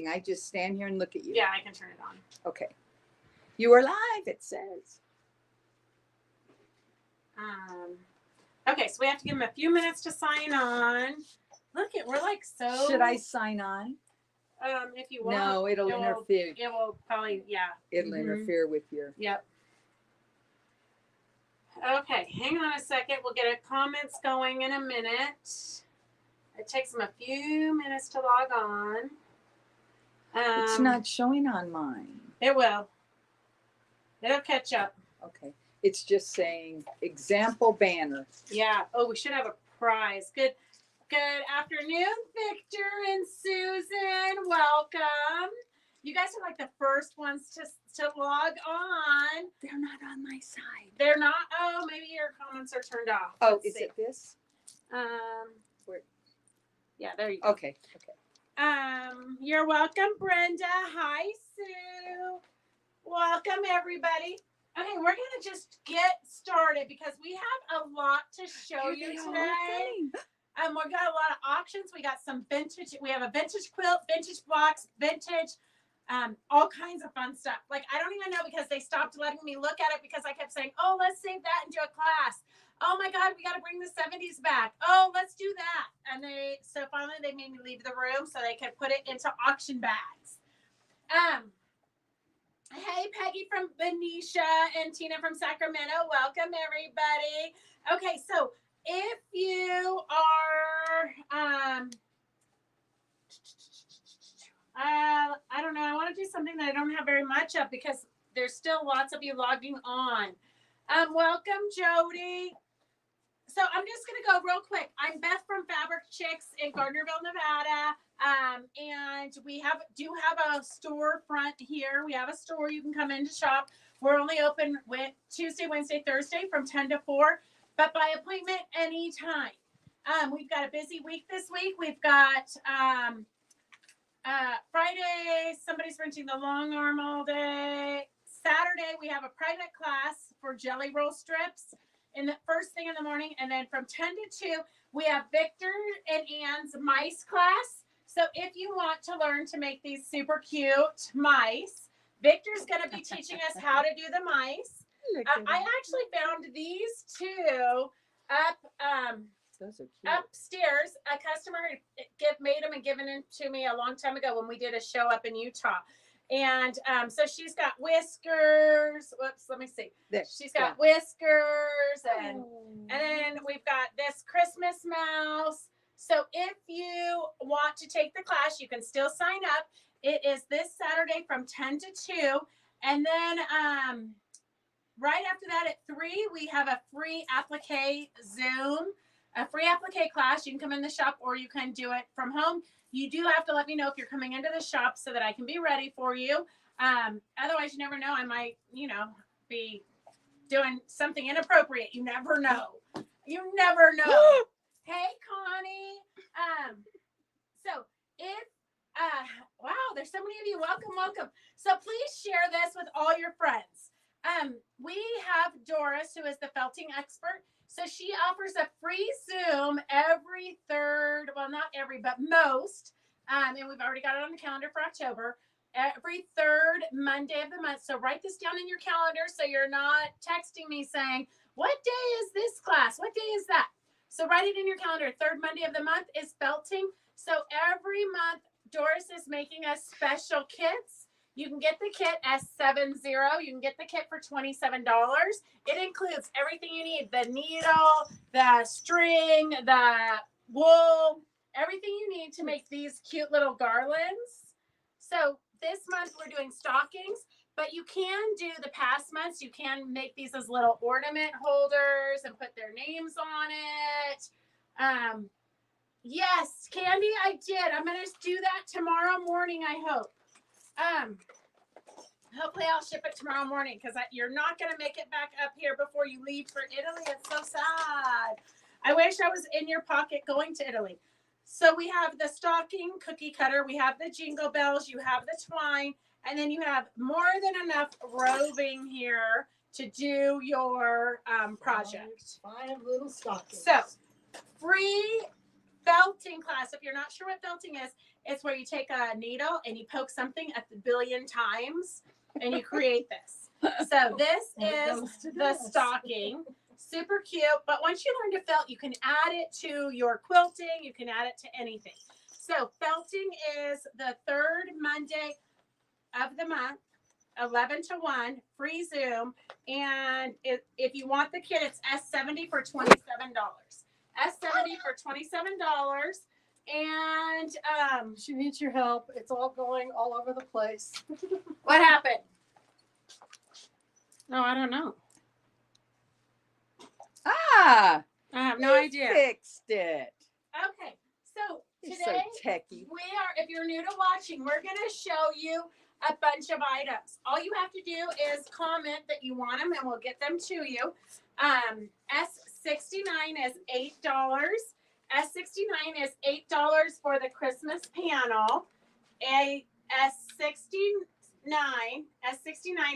anything. I just stand here and look at you. Yeah, I can turn it on. Okay. You are live, it says. Okay, so we have to give them a few minutes to sign on. Look, we're like so. Should I sign on? If you want. No, it'll interfere. It will probably, yeah. It'll interfere with your. Yep. Okay, hang on a second. We'll get a comments going in a minute. It takes them a few minutes to log on. It's not showing on mine. It will. It'll catch up. Okay. It's just saying example banner. Yeah. Oh, we should have a prize. Good afternoon, Victor and Susan. Welcome. You guys are like the first ones to log on. They're not on my side. They're not. Oh, maybe your comments are turned off. Oh, Let's is see. it this? Where? Yeah, there you go. Okay. You're welcome, Brenda. Hi, Sue. Welcome, everybody. Okay, we're gonna just get started because we have a lot to show you today. We got a lot of auctions. We got some vintage. We have a vintage quilt, vintage blocks, vintage, all kinds of fun stuff. Like, I don't even know because they stopped letting me look at it because I kept saying, oh, let's save that and do a class. Oh my God, we got to bring the 70s back. Oh, let's do that. And so finally they made me leave the room so they could put it into auction bags. Hey, Peggy from Benicia and Tina from Sacramento. Welcome, everybody. Okay, so if you are, I don't know, I want to do something that I don't have very much of because there's still lots of you logging on. Welcome, Jody. So I'm just going to go real quick. I'm Beth from Fabric Chicks in Gardnerville, Nevada. And we do have a store front here. We have a store you can come in to shop. We're only open Tuesday, Wednesday, Thursday from 10 to 4, but by appointment anytime. We've got a busy week this week. We've got Friday, somebody's renting the long arm all day. Saturday, we have a private class for jelly roll strips in the first thing in the morning. And then from 10 to 2, we have Victor and Ann's mice class. So if you want to learn to make these super cute mice, Victor's going to be teaching us how to do the mice. I actually found these two Those are cute. upstairs. A customer made them and given them to me a long time ago when we did a show up in Utah. And so she's got whiskers. Whoops, let me see. There. She's got whiskers and then we've got this Christmas mouse. So if you want to take the class, you can still sign up. It is this Saturday from 10 to 2. And then right after that at 3, we have a free applique Zoom, a free applique class. You can come in the shop or you can do it from home. You do have to let me know if you're coming into the shop so that I can be ready for you. Otherwise, you never know. I might, be doing something inappropriate. You never know. You never know. Hey, Connie. So if, wow, there's so many of you. Welcome. So please share this with all your friends. We have Doris, who is the felting expert. So she offers a free Zoom every third, well, not every, but most. And we've already got it on the calendar for October. Every third Monday of the month. So write this down in your calendar so you're not texting me saying, what day is this class? What day is that? So write it in your calendar. Third Monday of the month is felting. So every month, Doris is making us special kits. You can get the kit as $70. You can get the kit for $27. It includes everything you need: the needle, the string, the wool, everything you need to make these cute little garlands. So this month we're doing stockings, but you can do the past months. You can make these as little ornament holders and put their names on it. Yes, Candy, I did. I'm going to do that tomorrow morning, I hope. Hopefully I'll ship it tomorrow morning because you're not going to make it back up here before you leave for Italy. It's so sad. I wish I was in your pocket going to Italy. So we have the stocking cookie cutter. We have the jingle bells. You have the twine. And then you have more than enough roving here to do your project. 5 little stockings. So free felting class. If you're not sure what felting is, it's where you take a needle and you poke something a billion times and you create this. So this is the stocking. Super cute. But once you learn to felt, you can add it to your quilting. You can add it to anything. So felting is the third Monday of the month, 11 to 1, free Zoom. And if you want the kit, it's S70 for $27. S70 for $27. And She needs your help. It's all going all over the place. what happened? No, I don't know. Ah, I have no idea. fixed it. Okay, so You're today so techie. we are, if you're new to watching, we're going to show you a bunch of items. All you have to do is comment that you want them and we'll get them to you. S69 is $8. S69 is $8 for the Christmas panel. S69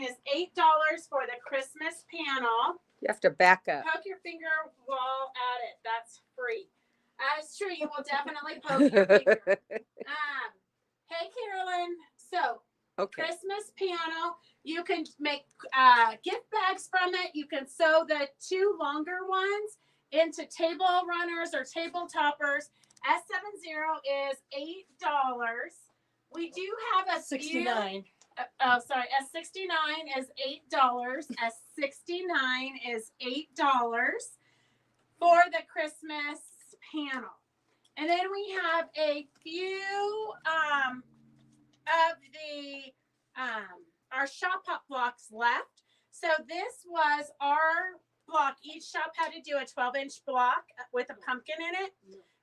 is $8 for the Christmas panel. You have to back up. Poke your finger while at it. That's free. It's true. You will definitely poke your finger. Hey, Carolyn. So, Okay. Christmas panel. You can make gift bags from it. You can sew the two longer ones into table runners or table toppers. S70 is $8. We do have a 69. S69 is $8. S69 is $8 for the Christmas panel. And then we have a few of the our shop hop blocks left. So this was our block. Each shop had to do a 12-inch block with a pumpkin in it.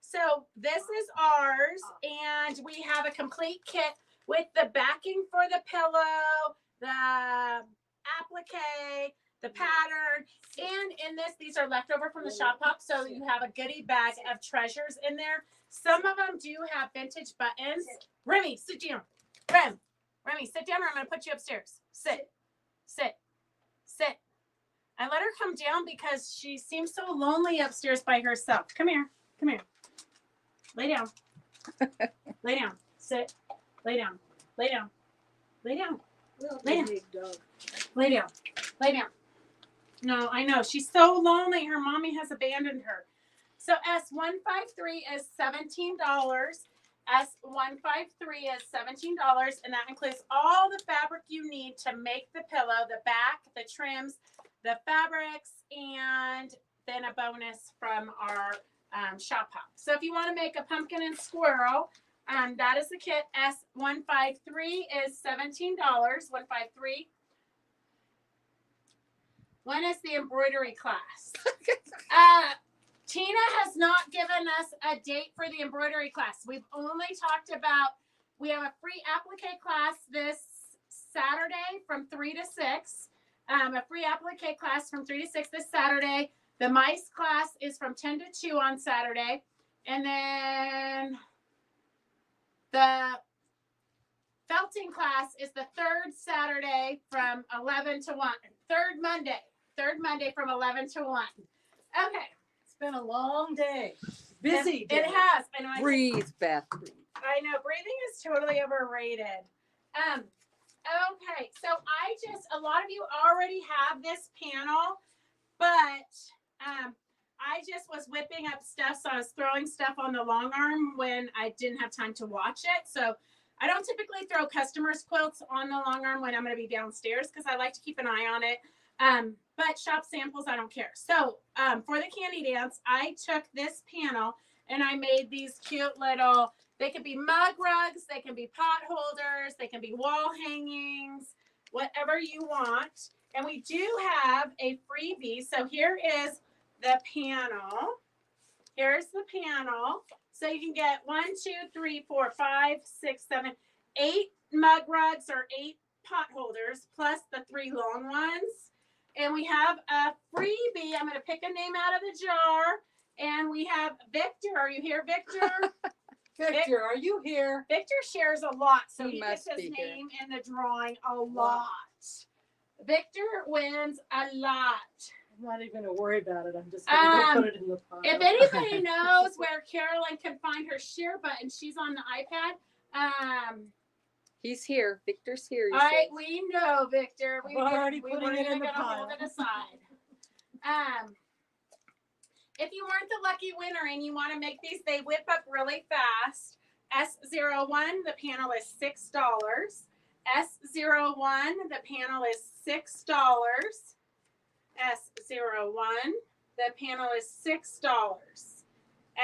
So this is ours, and we have a complete kit with the backing for the pillow, the applique, the pattern, and in this, these are leftover from the shop hop, so you have a goodie bag of treasures in there. Some of them do have vintage buttons. Remy, sit down. Remy, sit down or I'm going to put you upstairs. Sit. I let her come down because she seems so lonely upstairs by herself. Come here. Lay down. Lay down. Sit. Lay down. Lay down. Lay down. Lay down. Lay down. No, I know. She's so lonely. Her mommy has abandoned her. So S153 is $17. S153 is $17, and that includes all the fabric you need to make the pillow, the back, the trims, the fabrics, and then a bonus from our shop hop. So if you want to make a pumpkin and squirrel, that is the kit. S153 is $17. 153. When is the embroidery class? Tina has not given us a date for the embroidery class. We've only talked about, we have a free applique class this Saturday from 3 to 6. A free applique class from 3 to 6 this Saturday. The mice class is from 10 to 2 on Saturday. And then the felting class is the third Saturday from 11 to 1. Third Monday from 11 to 1. Okay. It's been a long day. Busy day. It has. I know. Breathe, Beth. I know. Breathing is totally overrated. Okay. So a lot of you already have this panel, but I just was whipping up stuff. So I was throwing stuff on the long arm when I didn't have time to watch it. So I don't typically throw customers' quilts on the long arm when I'm going to be downstairs because I like to keep an eye on it. But shop samples, I don't care. So for the candy dance, I took this panel and I made these cute little, they could be mug rugs, they can be pot holders, they can be wall hangings, whatever you want. And we do have a freebie. So here is the panel. Here's the panel. So you can get 1, 2, 3, 4, 5, 6, 7, 8 mug rugs or 8 pot holders plus the 3 long ones. And we have a freebie. I'm going to pick a name out of the jar. And we have Victor. Are you here, Victor? Victor, are you here? Victor shares a lot. So He he gets must his be here. name in the drawing a lot. Victor wins a lot. I'm not even gonna worry about it. I'm just gonna go put it in the pile. If anybody knows where Carolyn can find her share button, she's on the iPad. He's here. Victor's here. He says. We know, Victor. We're already we putting weren't it in even the gonna pile. hold it aside. If you weren't the lucky winner and you want to make these, they whip up really fast. S01, the panel is $6. S01, the panel is $6. S01, the panel is $6.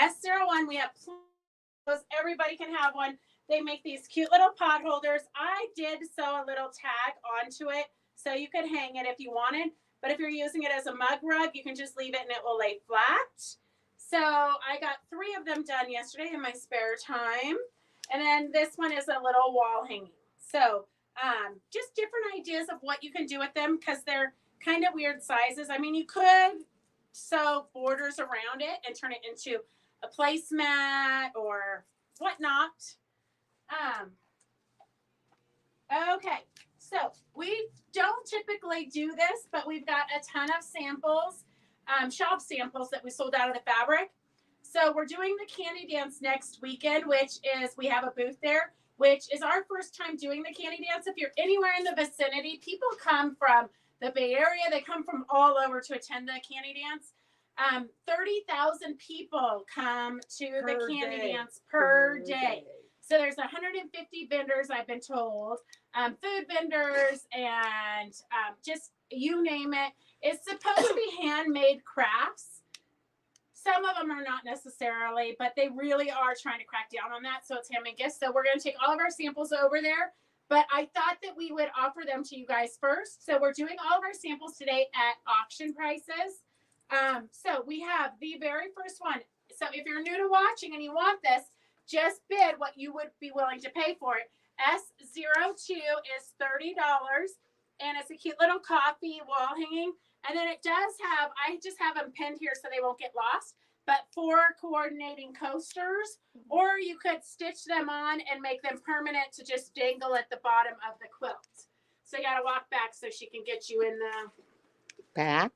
S01, we have clothes. Everybody can have one. They make these cute little pot holders. I did sew a little tag onto it so you could hang it if you wanted. But if you're using it as a mug rug, you can just leave it and it will lay flat. So I got 3 of them done yesterday in my spare time. And then this one is a little wall hanging. So just different ideas of what you can do with them because they're kind of weird sizes. I mean, you could sew borders around it and turn it into a placemat or whatnot. Okay, so we don't typically do this, but we've got a ton of samples, shop samples that we sold out of the fabric. So we're doing the candy dance next weekend, which is, we have a booth there, which is our first time doing the candy dance. If you're anywhere in the vicinity, people come from the Bay Area. They come from all over to attend the candy dance. 30,000 people come to the candy dance per day. So there's 150 vendors, I've been told, food vendors and just you name it. It's supposed to be handmade crafts. Some of them are not necessarily, but they really are trying to crack down on that. So it's handmade gifts. So we're going to take all of our samples over there. But I thought that we would offer them to you guys first. So we're doing all of our samples today at auction prices. So we have the very first one. So if you're new to watching and you want this, just bid what you would be willing to pay for it. S02 is $30, and it's a cute little coffee wall hanging. And then it does have, I just have them pinned here so they won't get lost, but 4 coordinating coasters, or you could stitch them on and make them permanent to just dangle at the bottom of the quilt. So you got to walk back so she can get you in the... Back.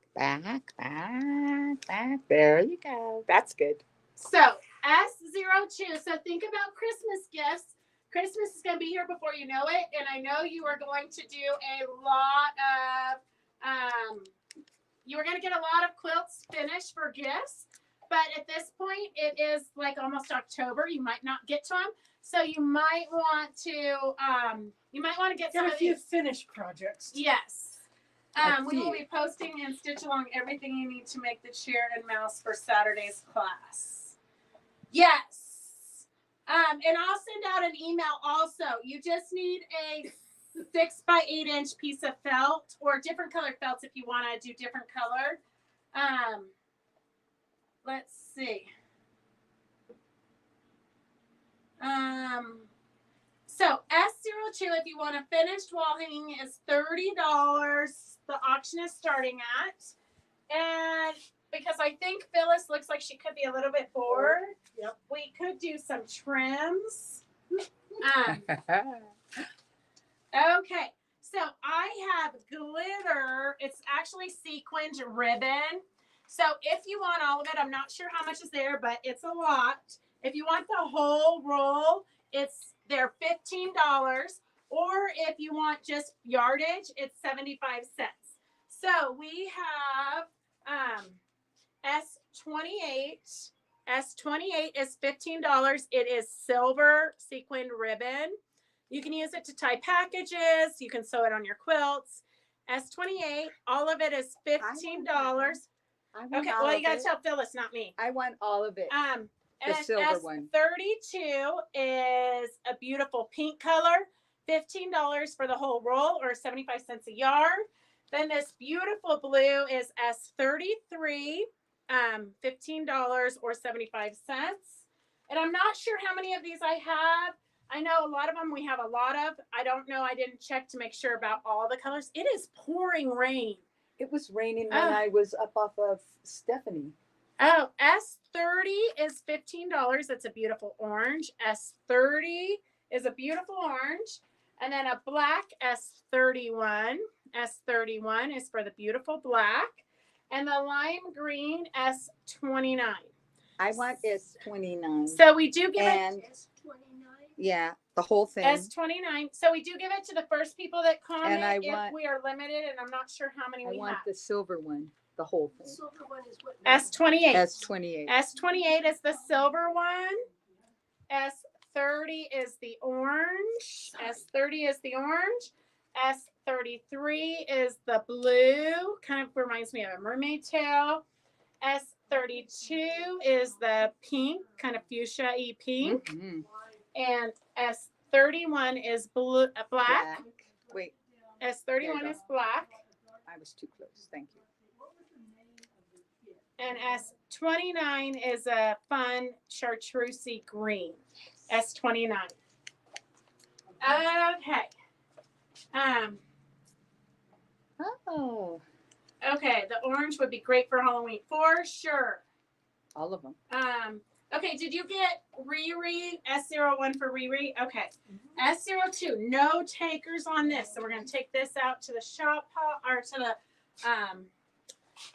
There you go. That's good. So S02. So think about Christmas gifts. Christmas is going to be here before you know it. And I know you are going to do a lot of, you are going to get a lot of quilts finished for gifts. But at this point, it is like almost October. You might not get to them. So you might want to, get some Got a of few these. finished projects. Yes. We will be posting and stitch along everything you need to make the chair and mouse for Saturday's class. Yes. And I'll send out an email also. You just need a 6 by 8 inch piece of felt or different colored felts if you want to do different color. Let's see. So S02, if you want a finished wall hanging, is $30. The auction is starting at. And because I think Phyllis looks like she could be a little bit bored, Yep. we could do some trims. Okay, so I have glitter. It's actually sequined ribbon. So if you want all of it, I'm not sure how much is there, but it's a lot. If you want the whole roll, they're $15. Or if you want just yardage, it's 75 cents. So we have S28. S28 is $15. It is silver sequined ribbon. You can use it to tie packages. You can sew it on your quilts. S28, all of it is $15. Okay, well, you got to tell Phyllis, not me. I want all of it. The And silver one. S32 is a beautiful pink color. $15 for the whole roll or 75 cents a yard. Then this beautiful blue is S33, $15 or 75 cents. And I'm not sure how many of these I have. I know a lot of them we have a lot of. I don't know. I didn't check to make sure about all the colors. It is pouring rain. It was raining when I was up off of Stephanie. Oh, S30 is $15. It's a beautiful orange. S30 is a beautiful orange. And then a black S31. S31 is for the beautiful black. And the lime green, S29. I want S29. So we do give And yeah, the whole thing. S29. So we do give it to the first people that comment And I if want- we are limited, and I'm not sure how many I we want have. the silver one, the whole thing. Silver one is what? S28. S28. S28 is the silver one. S30 is the orange. S30 is the orange. S33 is the blue. Kind of reminds me of a mermaid tail. S32 is the pink, kind of fuchsia-y pink. Mhm. And S31 is blue, black. Wait, S31 There you is black. I was too close. Thank you. And S29 is a fun chartreusey green. S29. Okay. Oh, Okay, the orange would be great for Halloween for sure. all of them. Okay, did you get Riri? S01 for Riri? Okay. S02, no takers on this. So we're gonna take this out to the shop or to the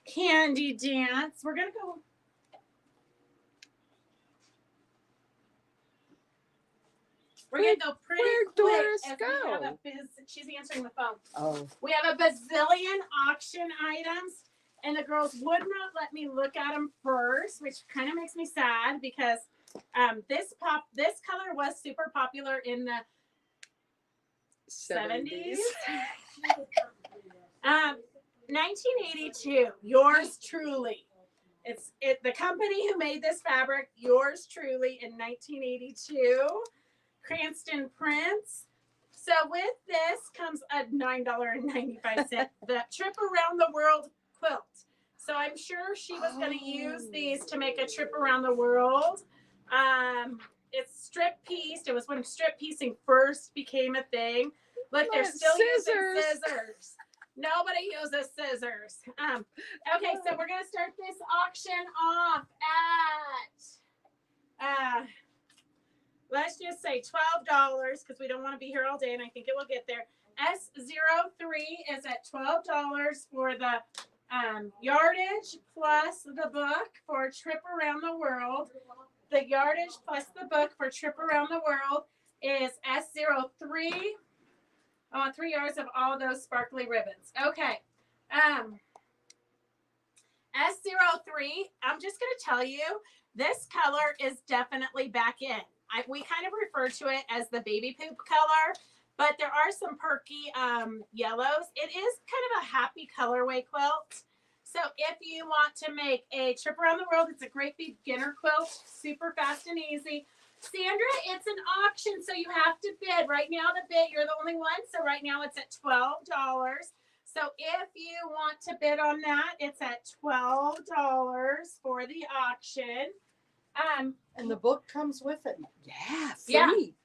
candy dance. We're gonna go. We're gonna go pretty Where'd quick. Doris as we have go? she's answering the phone. Oh, We have a bazillion auction items, and the girls would not let me look at them first, which kind of makes me sad because this color was super popular in the 70s. 1982. Yours truly. It's the company who made this fabric. Yours truly in 1982. Cranston prints. So with this comes a $9.95 the trip around the world quilt. So I'm sure she was going to use these to make a trip around the world. It's strip pieced. It was when strip piecing first became a thing. Look, they're still using scissors. Nobody uses scissors. Okay, so we're going to start this auction off at let's just say $12 because we don't want to be here all day, and I think it will get there. S03 is at $12 for the yardage plus the book for a trip around the world. The yardage plus the book for trip around the world is S03. I want 3 yards of all those sparkly ribbons. Okay. S03, I'm just going to tell you, this color is definitely back in. We kind of refer to it as the baby poop color, but there are some perky yellows. It is kind of a happy colorway quilt. So if you want to make a trip around the world, it's a great beginner quilt, super fast and easy. Sandra, it's an auction, so you have to bid. Right now, the bid, you're the only one, so right now it's at $12. So if you want to bid on that, it's at $12 for the auction. And the book comes with it. yeah, Yeah. free.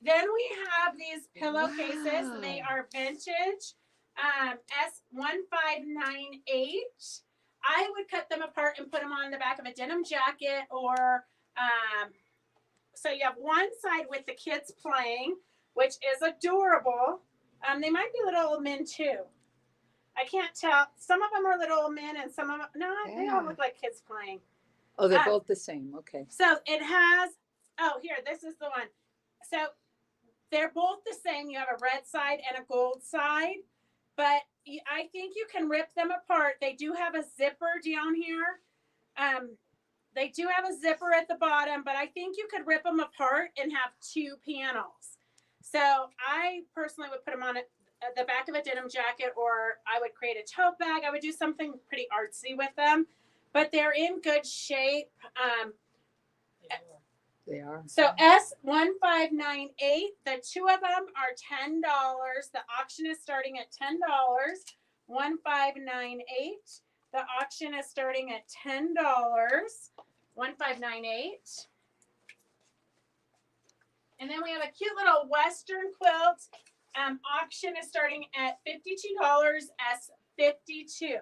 Then we have these pillowcases. Wow. They are vintage. S1598. I would cut them apart and put them on the back of a denim jacket, or so you have one side with the kids playing, which is adorable. They might be little old men too. I can't tell. Some of them are little old men, and some of them they all look like kids playing. Oh, they're both the same. Okay. So it has. Oh, here, this is the one. So they're both the same. You have a red side and a gold side, but I think you can rip them apart. They do have a zipper down here. They do have a zipper at the bottom, but I think you could rip them apart and have 2 panels. So I personally would put them on the back of a denim jacket, or I would create a tote bag. I would do something pretty artsy with them, but they're in good shape. They are. So S1598, the 2 of them are $10. The auction is starting at $10. 1598. The auction is starting at $10. 1598. And then we have a cute little Western quilt. Auction is starting at $52. S52.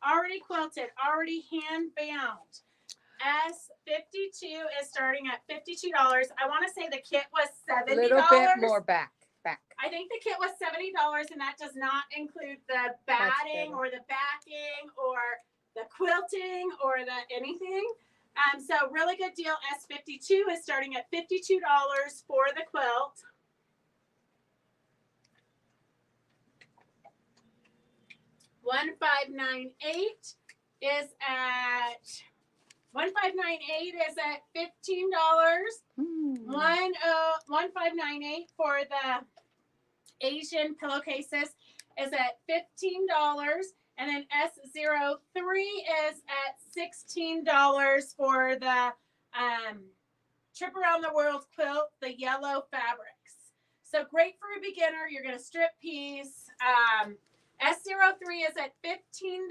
Already quilted, already hand bound. S52 is starting at $52. I want to say the kit was $70. A little bit more back. back. I think the kit was $70, and that does not include the batting or the backing or the quilting or the anything. So really good deal. S52 is starting at $52 for the quilt. $1598 is at $1598 $1598 for the Asian pillowcases is at $15, and then S03 is at $16 for the Trip Around the World quilt, the yellow fabrics. So great for a beginner. You're going to strip piece. S03 is at $15.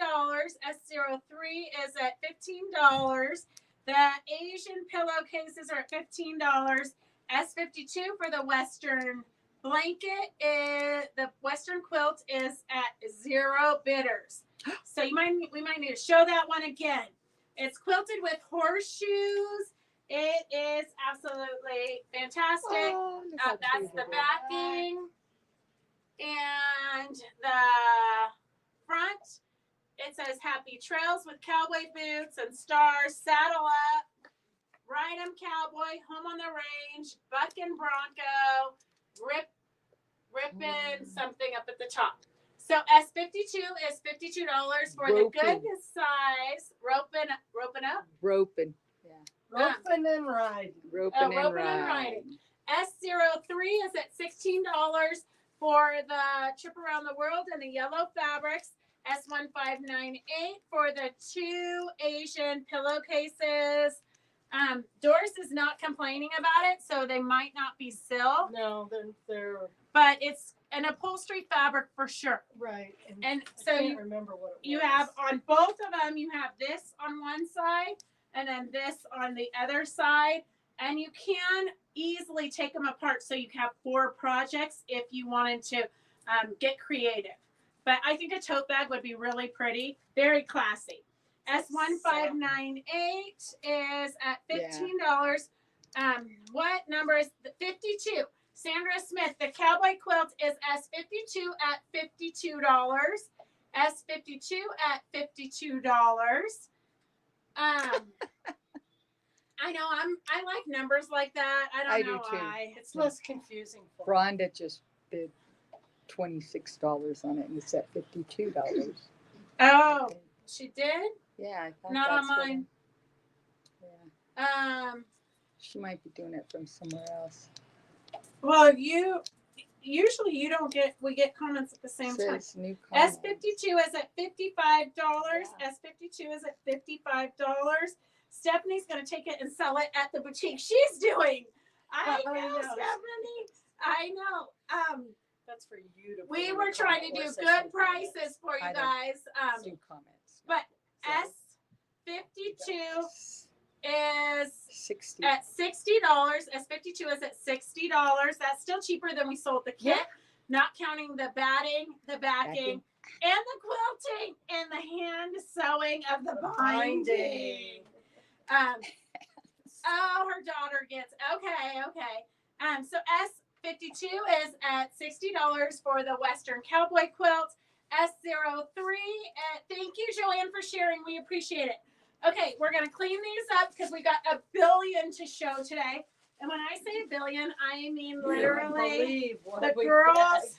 S03 is at $15. The Asian pillowcases are at $15. S52 for the Western blanket is the Western quilt is at 0 bidders. So we might need to show that one again. It's quilted with horseshoes. It is absolutely fantastic. Oh, That's the backing. And the front, it says Happy Trails with cowboy boots and stars. Saddle up, ride 'em cowboy, home on the range, bucking bronco, ripping something up at the top. So S52 is $52 for the good size. Roping up. Roping. Yeah. Roping and riding. Roping and riding. riding. S03 is at $16 for the Trip Around the World and the yellow fabrics. S1598 for the 2 Asian pillowcases. Doris is not complaining about it, so they might not be silk. No, they're But it's an upholstery fabric for sure. right. And I so can't remember what it was. you have on both of them, you have this on one side and then this on the other side. And you can easily take them apart so you have 4 projects if you wanted to get creative. But I think a tote bag would be really pretty, very classy. S1598 is at $15. What number is 52? Sandra Smith, the cowboy quilt is S52 at $52. S52 at $52. I know I like numbers like that. I don't know do too. why. It's less confusing for me. Rhonda just bid $26 on it and it's at $52. Oh, she did? Yeah, I thought Not on that's what mine. Yeah, she might be doing it from somewhere else. Well, usually you don't get, we get comments at the same time. Says new comments. S52 is at $55. S52 is at $55. Stephanie's going to take it and sell it at the boutique she's doing. I know, Stephanie. I know. That's for you to. We were trying to do good prices for you guys. New comments. But S52 is 60. at $60. S52 is at $60. That's still cheaper than we sold the kit, not counting the batting, the backing, and the quilting, and the hand sewing of the binding. Oh, her daughter gets okay. So S52 is at $60 for the Western cowboy quilt. S03 thank you, Joanne, for sharing. We appreciate it. Okay, we're gonna clean these up because we got a billion to show today. And when I say a billion, I mean literally the girls.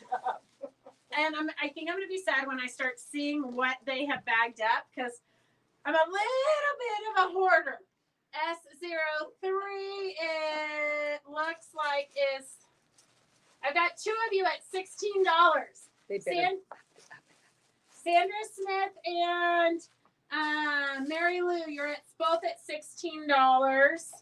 And I think I'm gonna be sad when I start seeing what they have bagged up because I'm a little bit of a hoarder. S03, it looks like is. I've got 2 of you at $16. Sandra Smith and Mary Lou, you're both at $16.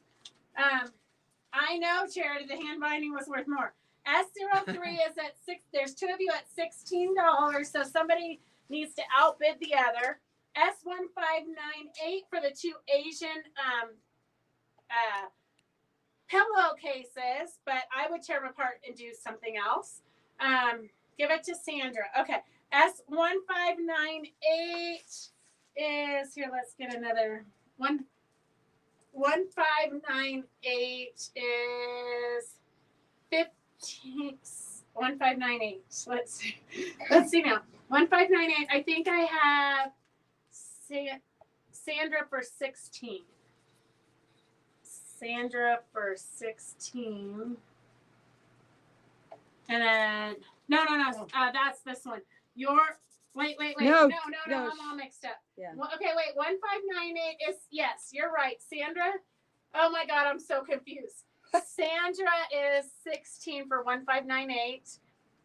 I know, Charity, the hand binding was worth more. S03 is at $6. There's 2 of you at $16, so somebody needs to outbid the other. S1598 for the 2 Asian pillowcases, but I would tear them apart and do something else. Give it to Sandra. Okay. S1598 is here. Let's get another one. 1598 is 15. 1598. Let's see. Let's see now. 1598. I think I have Sandra for 16. Sandra for 16. And then no. That's this one. Wait. No, No. no. I'm all mixed up. Yeah. Well, okay, wait. 1598 is yes. You're right, Sandra. Oh my God, I'm so confused. Sandra is 16 for 1598.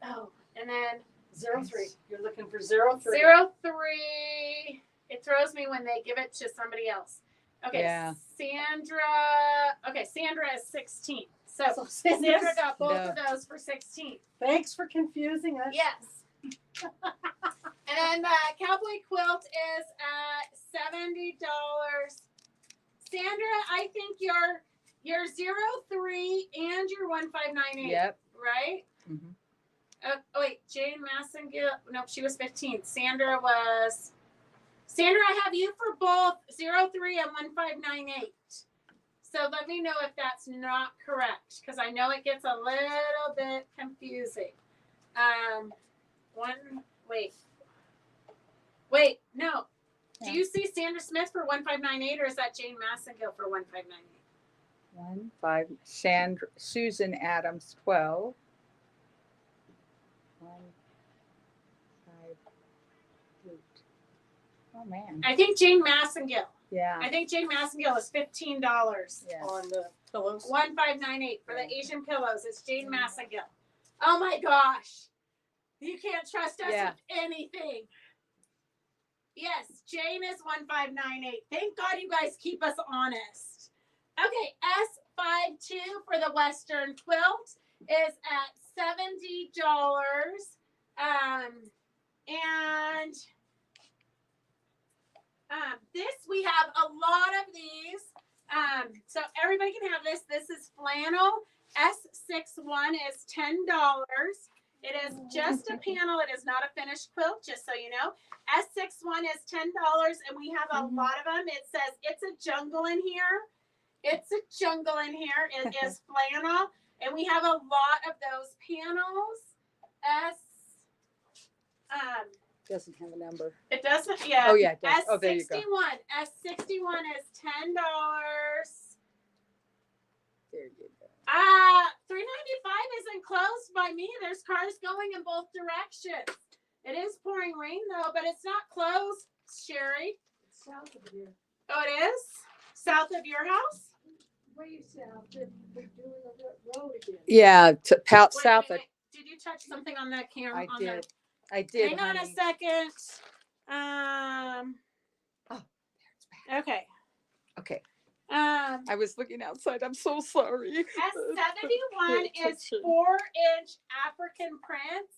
Oh, and then 03. You're looking for 03. 03. It throws me when they give it to somebody else. Okay, Yeah. Sandra is 16. So Sandra got both of those for 16. Thanks for confusing us. Yes. And then the cowboy quilt is at $70. Sandra, I think you're 03 and you're 1598. Yep. Right? Mhm. Oh wait, Jane Massengill. Nope, she was 15. Sandra, I have you for both 03 and 1598. So let me know if that's not correct, because I know it gets a little bit confusing. Wait, no. Yeah. Do you see Sandra Smith for 1598, or is that Jane Massengill for 1598? Susan Adams 12. 1, 5, 8. Oh man. I think Jane Massengill. Yeah. I think Jane Massengill is $15. Yeah. On the pillows. 1598 for the Asian pillows. It's Jane Massengill. Oh my gosh. You can't trust us with anything. Yes, Jane is 1598. Thank God you guys keep us honest. Okay, S52 for the Western quilt is at $70. This, we have a lot of these. So everybody can have this. This is flannel. S61 is $10. It is just a panel. It is not a finished quilt, just so you know. S61 is $10, and we have a lot of them. It says, it's a jungle in here. It's a jungle in here. It is flannel, and we have a lot of those panels. Doesn't have a number. It doesn't, yeah. Oh yeah, it does. Oh, there you go. S61 is $10. There you go. 395 isn't closed by me. There's cars going in both directions. It is pouring rain though, but it's not closed, Sherry. It's south of here. Oh, it is? South of your house? Way south. They're doing the road again. Yeah, south. Wait. Did you touch something on that camera? I did. Hang on a second. Oh, there it's back. Okay. Okay. I was looking outside. I'm so sorry. S71 is 4-inch African prints.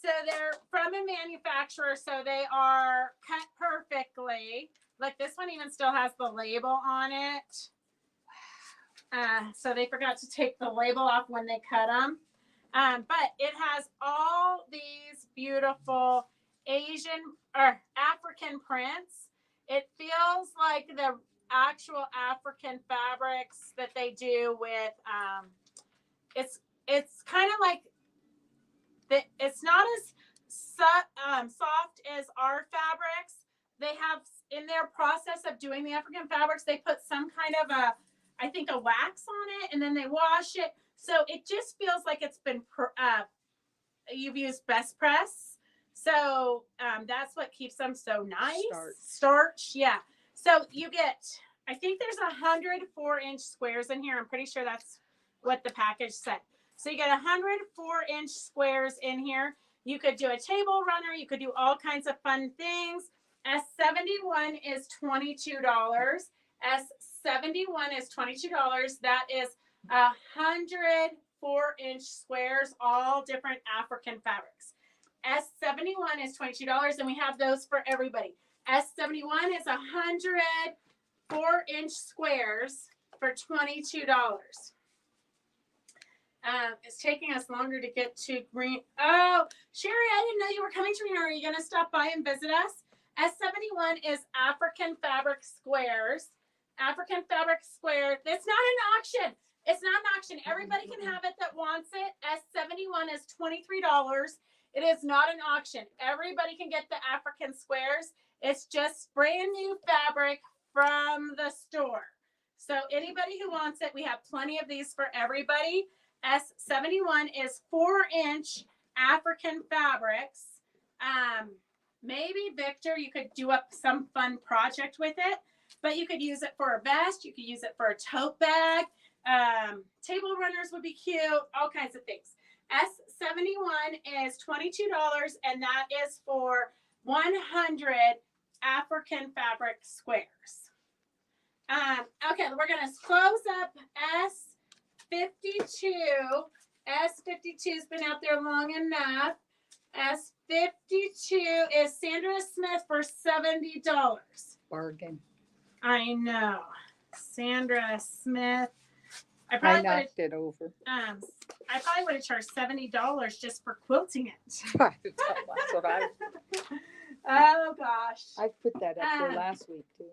So they're from a manufacturer, so they are cut perfectly. Like this one even still has the label on it. So they forgot to take the label off when they cut them. But it has all these beautiful Asian or African prints. It feels like the actual African fabrics that they do with it's kind of like it's not as soft as our fabrics. They have, in their process of doing the African fabrics, they put some kind of I think a wax on it, and then they wash it, so it just feels like it's been you've used best press. So that's what keeps them so nice. Starch, yeah. So you get, I think there's 100 4-inch squares in here. I'm pretty sure that's what the package said. So you get 100 4-inch squares in here. You could do a table runner. You could do all kinds of fun things. S71 is $22. S71 is $22. That is 100 4-inch squares, all different African fabrics. S71 is $22, and we have those for everybody. S71 is 100 4-inch squares for $22. It's taking us longer to get to green. Oh, Sherry, I didn't know you were coming to me. Are you going to stop by and visit us? S71 is African fabric squares. African fabric square. It's not an auction. It's not an auction. Everybody can have it that wants it. S71 is $23. It is not an auction. Everybody can get the African squares. It's just brand new fabric from the store. So anybody who wants it, we have plenty of these for everybody. S71 is 4-inch African fabrics. Maybe Victor, you could do up some fun project with it, but you could use it for a vest. You could use it for a tote bag. Table runners would be cute. All kinds of things. S71 is $22, and that is for 100 African fabric squares. Okay, we're going to close up S52. S52's been out there long enough. S52 is Sandra Smith for $70. Bargain. I know. Sandra Smith. I I probably would have knocked it over. charged $70 just for quilting it. That's what Oh gosh. I put that up there last week too.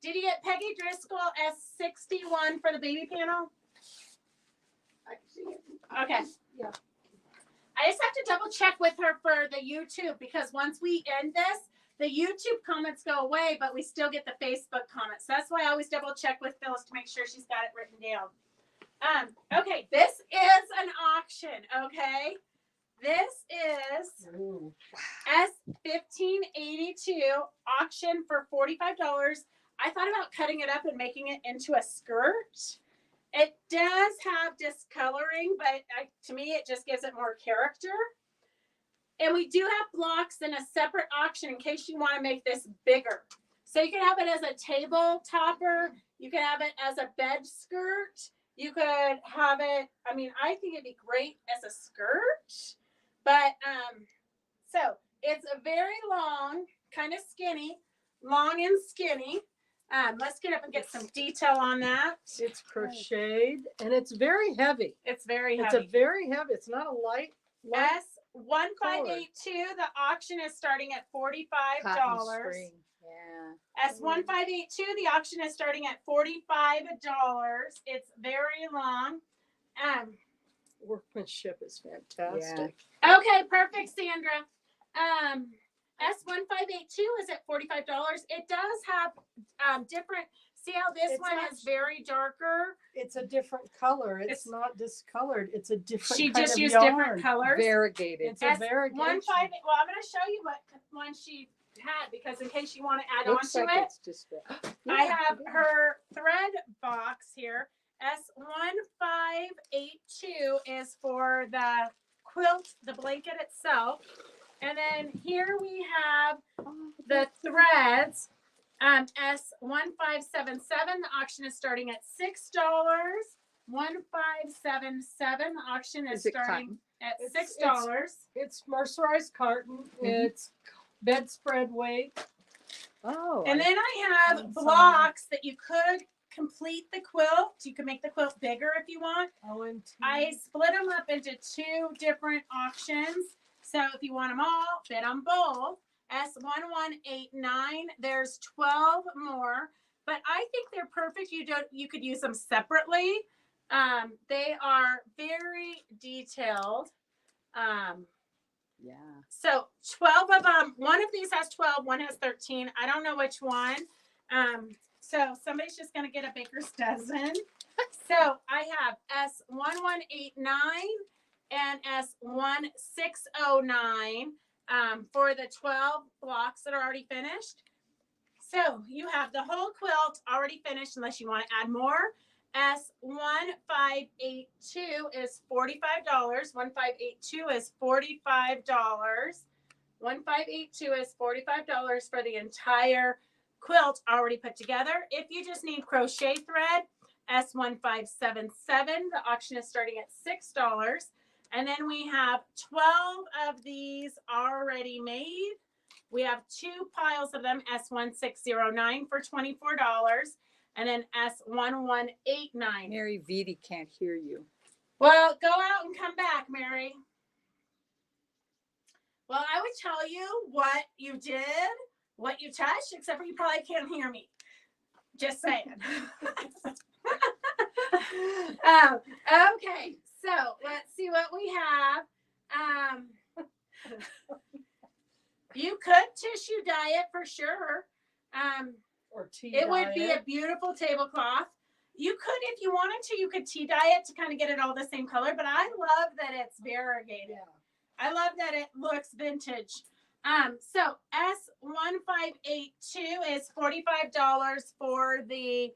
Did you get Peggy Driscoll S61 for the baby panel? I can see it. Okay. Yeah. I just have to double check with her for the YouTube, because once we end this, the YouTube comments go away, but we still get the Facebook comments. So that's why I always double check with Phyllis to make sure she's got it written down. Okay, this is an auction, okay? This is S1582 auction for $45. I thought about cutting it up and making it into a skirt. It does have discoloring, but to me, it just gives it more character. And we do have blocks in a separate auction in case you want to make this bigger. So you can have it as a table topper. You can have it as a bed skirt. You could have it, I mean, I think it'd be great as a skirt. But, so it's a very long, kind of skinny, long and skinny. Let's get up and get some detail on that. It's crocheted and it's very heavy. It's very It's heavy. a very heavy. It's not a light. S1582, the auction is starting at $45. Cotton string. Yeah. S1582, the auction is starting at $45. It's very long. Workmanship is fantastic. Okay, perfect, Sandra. S1582 is at $45. It does have different. See how this It's one not- is very darker. It's a different color. It's It's- not discolored. It's a different She kind just of used yarn. different colors. Variegated. It's a variegation. Well, I'm going to show you what one she had, because in case you want to add on Looks to like it, it's just I have her thread box here. S1582 is for the quilt, the blanket itself. And then here we have the threads. S1577, the auction is starting at $6. 1577, the auction is Is it starting cotton? at It's- $6. It's mercerized cotton. It's bedspread weight. Oh. And then I have And blocks that you could complete the quilt. You can make the quilt bigger if you want. I split them up into 2 different auctions. So if you want them all, bid on both. S1189, there's 12 more, but I think they're perfect. You could use them separately. They are very detailed. Yeah. So 12 of them, one of these has 12, one has 13. I don't know which one. So somebody's just going to get a baker's dozen. So I have S1189 and S1609 for the 12 blocks that are already finished. So you have the whole quilt already finished unless you want to add more. S1582 is $45. 1582 is $45. 1582 is $45 for the entire quilt already put together. If you just need crochet thread, S1577, the auction is starting at $6. And then we have 12 of these already made. We have 2 piles of them, S1609 for $24, and then S1189. Mary Vitti can't hear you. Well, go out and come back, Mary. Well, I would tell you what you did, what you touched, except for you probably can't hear me. Just saying. Okay, so let's see what we have. You could tissue dye it for sure. Or tea It would be a dye. beautiful tablecloth. You could, if you wanted to, you could tea dye it to kind of get it all the same color, but I love that it's variegated. I love that it looks vintage. So S1582 is $45 for the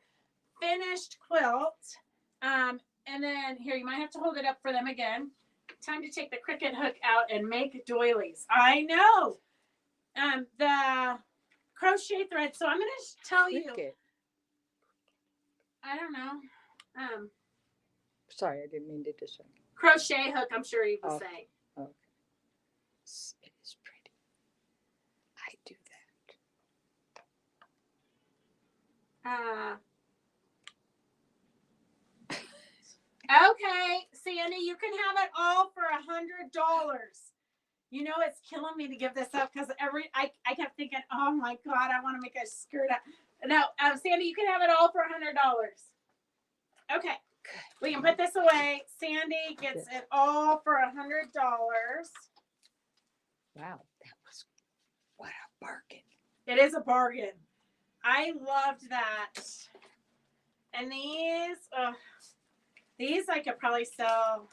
finished quilt. And then here, you might have to hold it up for them again. Time to take the Cricut hook out and make doilies. I know. The crochet thread. So I'm going to tell you. Cricket. I don't know. Sorry, I didn't mean to distract. Crochet hook, I'm sure you would Oh. say. Okay. It is pretty. I do that. Okay, Sandy, you can have it all for $100. You know, it's killing me to give this up because I kept thinking, oh my God, I want to make a skirt up. No, Sandy, you can have it all for $100. Okay, we can put this away. Sandy gets it all for $100. Wow, that was what a bargain. It is a bargain. I loved that. And these I could probably sell.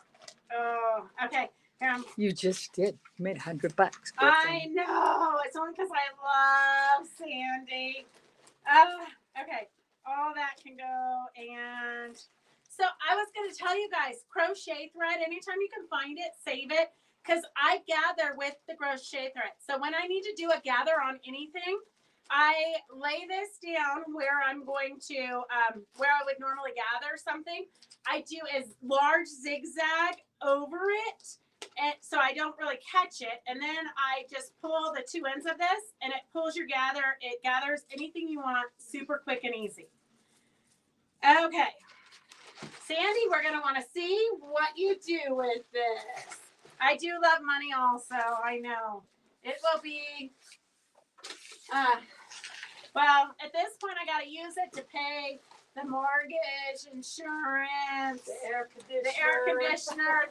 Oh, okay. Here, You just did. You made $100. I know. It's only because I love Sandy. Okay. All that can go. And so I was going to tell you guys, crochet thread, anytime you can find it, save it. Because I gather with the crochet thread. So when I need to do a gather on anything, I lay this down where I'm going to, where I would normally gather something. I do a large zigzag over it, and so I don't really catch it. And then I just pull the two ends of this, and it pulls your gather. It gathers anything you want super quick and easy. Okay. Sandy, we're going to want to see what you do with this. I do love money also. I know. It will be... well, at this point, I got to use it to pay the mortgage, insurance, the air conditioner.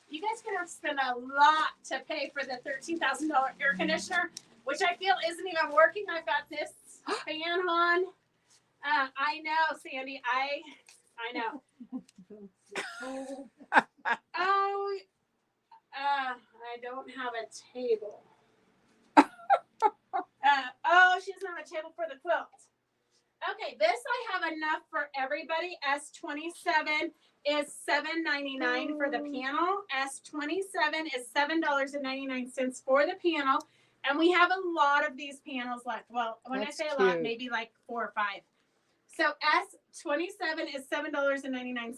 You guys going to spend a lot to pay for the $13,000 air conditioner, which I feel isn't even working. I've got this fan on. I know, Sandy. I know. I don't have a table. She doesn't have a table for the quilt. Okay, this I have enough for everybody. S27 is $7.99 for the panel. S27 is $7.99 for the panel. And we have a lot of these panels left. Well, when That's I say a lot, cute. maybe like 4 or 5. So S27 is $7.99.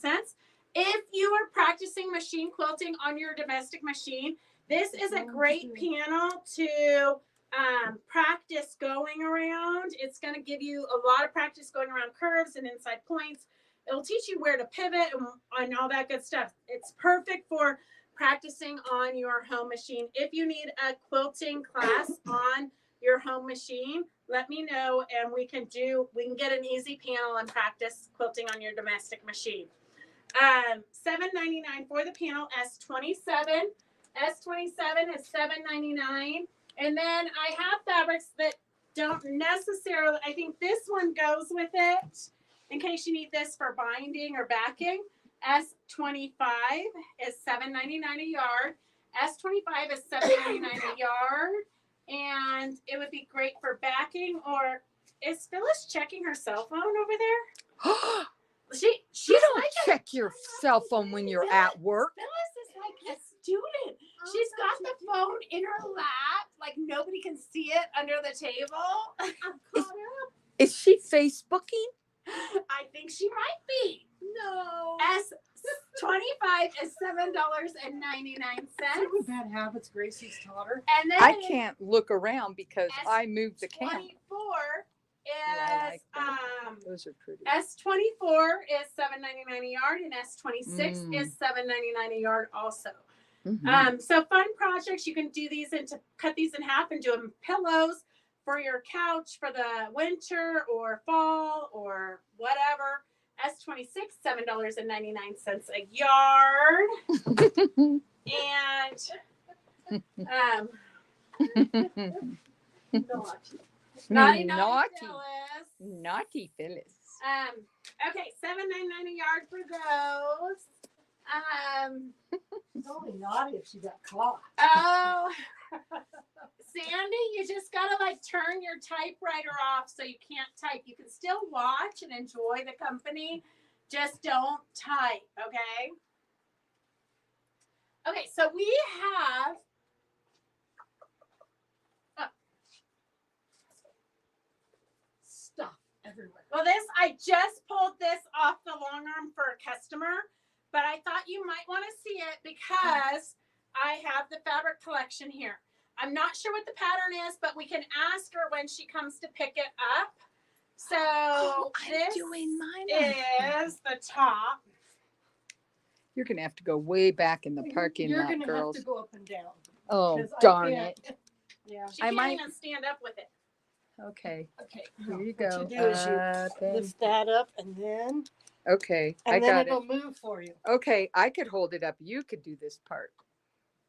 If you are practicing machine quilting on your domestic machine, this is a great panel to practice going around. It's going to give you a lot of practice going around curves and inside points. It'll teach you where to pivot and all that good stuff. It's perfect for practicing on your home machine. If you need a quilting class on your home machine, let me know and we can get an easy panel and practice quilting on your domestic machine. $7.99 for the panel. S27 is $7.99. And then I have fabrics that don't necessarily, I think this one goes with it in case you need this for binding or backing. S25 is $7.99 a yard. S25 is $7.99 a yard. And it would be great for backing. Or is Phyllis checking her cell phone over there? She's You don't like check your cell phone when you're at work. Phyllis is like a student. She's got the phone in her lap, like nobody can see it under the table. I'm caught up. Is she Facebooking? I think she might be. No. S25 is $7.99. See what bad habits Gracie's taught her. And then I can't look around because I moved the camera. 24 Yeah, I like is that. Those are pretty. S24 is $7.99 a yard, and S26 is $7.99 a yard also. Mhm. So fun projects. You can do these cut these in half and do them pillows for your couch for the winter or fall or whatever. S26, $7.99 a yard. And $9 Naughty. Phyllis. Naughty Phyllis. Okay, $7.99 a yard for those. It's only naughty if she got caught. Oh, Sandy, you just gotta like turn your typewriter off so you can't type. You can still watch and enjoy the company, just don't type, okay? Okay, so we have Stuff everywhere. well, I just pulled this off the long arm for a customer, but I thought you might want to see it because I have the fabric collection here. I'm not sure what the pattern is, but we can ask her when she comes to pick it up. So this is the top. You're gonna have to go way back in the parking You're lot, gonna girls. have to go up and down. Oh, 'cause I darn can't- it. Yeah. She I can't might- even stand up with it. Okay, Okay. here you What go. you do is you Up and- lift that up and then okay, I then got it'll it. move for you. Okay, I could hold it up. You could do this part.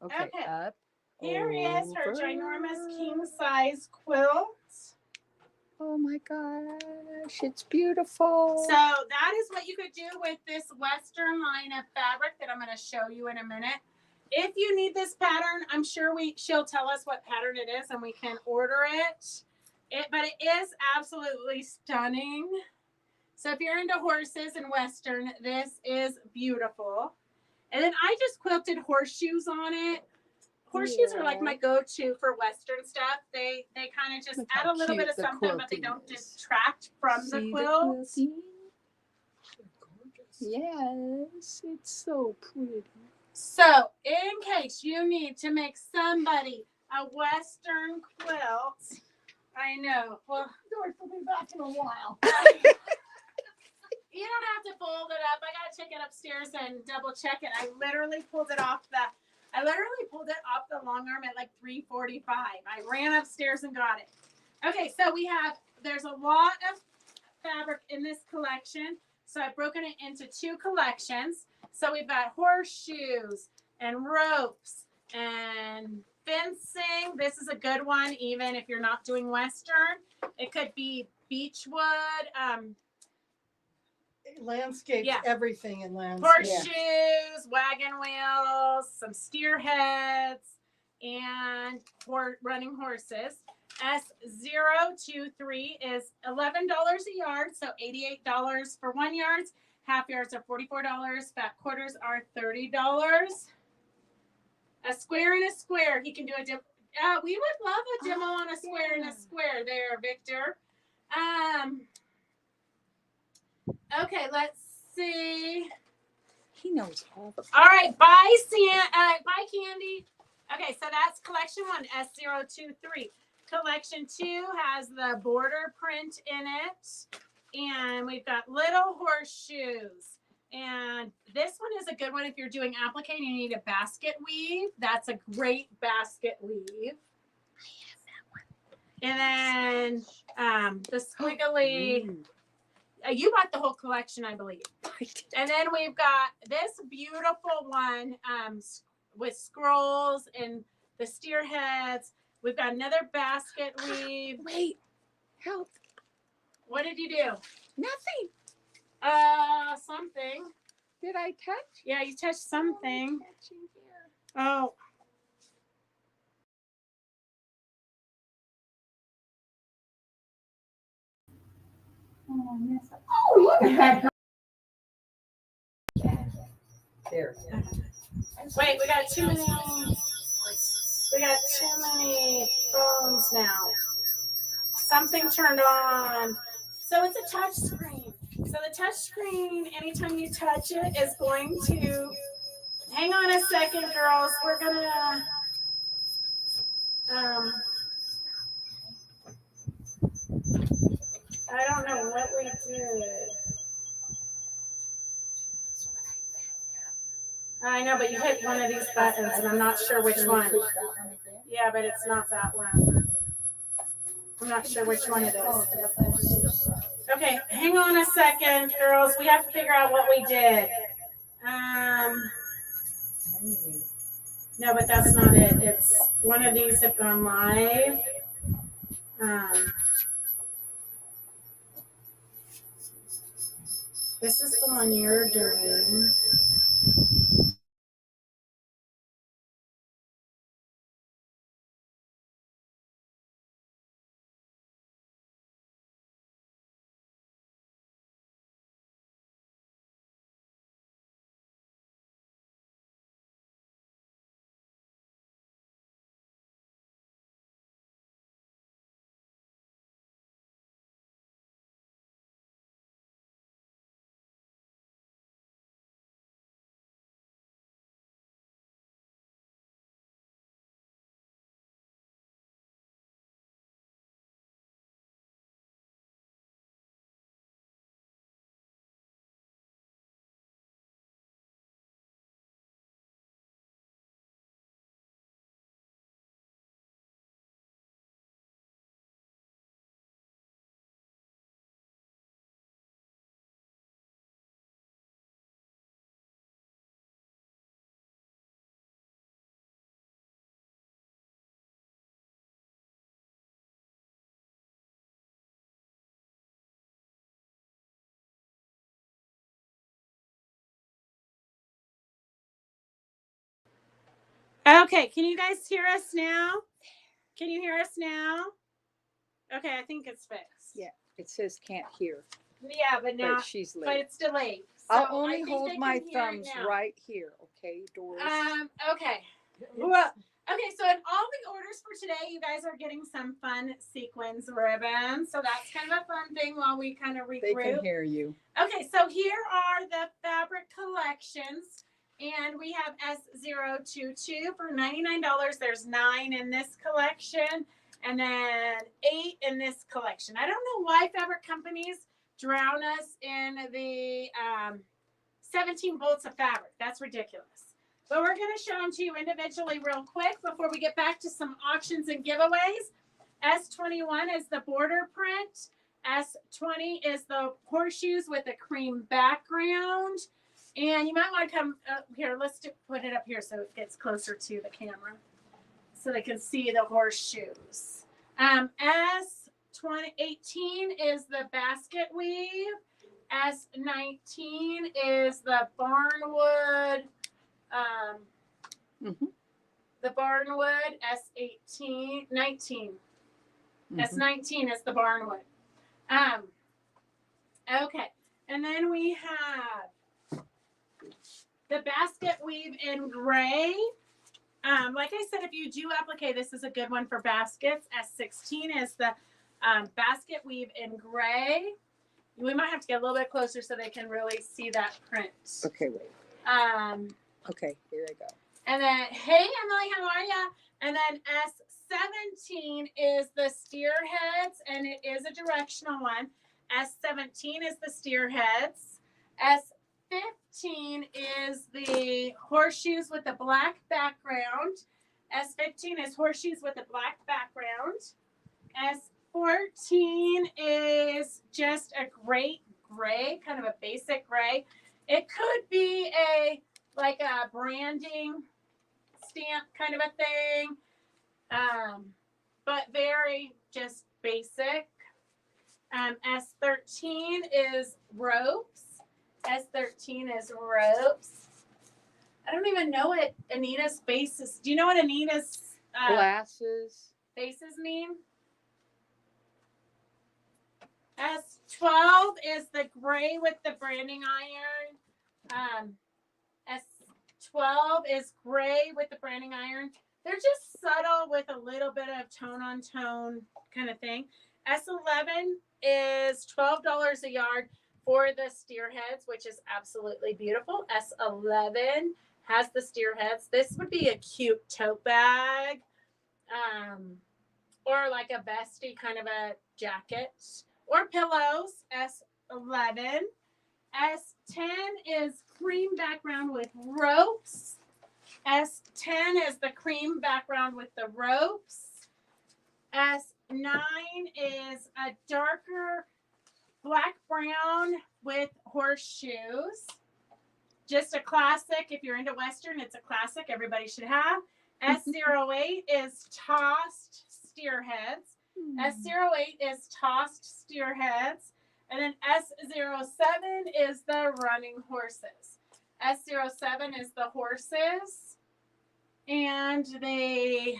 Okay, Okay. up. Here is her over. ginormous king size quilt. Oh my gosh, it's beautiful. So that is what you could do with this Western line of fabric that I'm going to show you in a minute. If you need this pattern, I'm sure she'll tell us what pattern it is and we can order it. But it is absolutely stunning. So if you're into horses and Western, this is beautiful. And then I just quilted horseshoes on it. Horseshoes are like my go-to for Western stuff. They kind of just Look add how a little bit cute of the something, but they quilting don't is. distract from See the quilt. quilting? Yes, it's so pretty. So, in case you need to make somebody a Western quilt, I know. Well, George will be back in a while. you don't have to fold it up. I gotta take it upstairs and double check it. I literally pulled it off the long arm at like 3:45. I ran upstairs and got it. Okay, so there's a lot of fabric in this collection. So I've broken it into two collections. So we've got horseshoes and ropes and fencing. This is a good one, even if you're not doing Western. It could be beechwood, Landscape, Yeah. everything in landscape. horseshoes, wagon wheels, some steer heads, and running horses. S023 is $11 a yard, so $88 for 1 yard. Half yards are $44. Fat quarters are $30. A square and a square. He can do a demo. We would love a demo on a square and a square there, Victor. Okay, let's see. He knows all the. All right, bye, bye, Candy. Okay, so that's collection 1, S023. Collection 2 has the border print in it, and we've got little horseshoes. And this one is a good one if you're doing applique and you need a basket weave. That's a great basket weave. I have that one. And then the squiggly. You bought the whole collection, I believe. And then we've got this beautiful one with scrolls and the steer heads. We've got another basket weave. Wait, help. What did you do? Nothing. Something. Did I touch? Yeah, you touched something. Touching here. Oh. Oh, look at that. There. Wait, we got too many phones now. Something turned on. So it's a touch screen. So the touch screen, anytime you touch it, is going to, hang on a second, girls. We're gonna, I don't know what we did. I know, but you hit one of these buttons and I'm not sure which one. Yeah, but it's not that one. I'm not sure which one it is. Okay, hang on a second, girls. We have to figure out what we did. No, but that's not it. It's one of these have gone live. This is the one you're doing. Okay, can you guys hear us now? Can you hear us now? Okay, I think it's fixed. Yeah, it says can't hear, Yeah, but now, but she's but late. it's delayed. So I'll I only think hold they my can hear it thumbs now. right here, okay, Doris? Okay. Well, okay, so in all the orders for today, you guys are getting some fun sequins ribbons. So that's kind of a fun thing while we kind of regroup. They can hear you. Okay, so here are the fabric collections. And we have S022 for $99. There's 9 in this collection. And then 8 in this collection. I don't know why fabric companies drown us in the 17 bolts of fabric. That's ridiculous. But we're going to show them to you individually real quick before we get back to some auctions and giveaways. S21 is the border print. S20 is the horseshoes with a cream background. And you might want to come up here. Let's put it up here so it gets closer to the camera so they can see the horseshoes. S18 is the basket weave. S19 is the barnwood. The barnwood. S18, 19. S19 is the barnwood. Okay, and then we have the basket weave in gray. Like I said, if you do applique, this is a good one for baskets. S16 is the basket weave in gray. We might have to get a little bit closer so they can really see that print. Okay, wait. Okay, here I go. And then, hey, Emily, how are ya? And then S17 is the steer heads, and it is a directional one. S17 is the steer heads. S15 is the horseshoes with the black background. S15 is horseshoes with a black background. S14 is just a great gray, kind of a basic gray. It could be like a branding stamp kind of a thing, but very just basic. S13 is ropes. S13 is ropes. I don't even know what Anita's bases. Do you know what Anita's Glasses. bases mean? S12 is the gray with the branding iron. S12 is gray with the branding iron. They're just subtle with a little bit of tone on tone kind of thing. S11 is $12 a yard for the steer heads, which is absolutely beautiful. S11 has the steer heads. This would be a cute tote bag, or like a vesty kind of a jacket, or pillows. S11. S10 is cream background with ropes. S10 is the cream background with the ropes. S9 is a darker black brown with horseshoes. Just a classic. If you're into Western, it's a classic everybody should have. S08 is tossed steer heads. S08 is tossed steer heads. And then S07 is the running horses. S07 is the horses. And the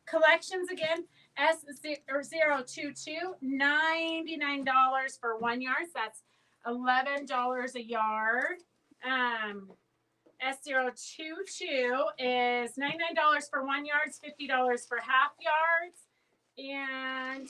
collections again, S022, $99 for 1 yard. That's $11 a yard. S022 is $99 for 1 yard, $50 for half yards. And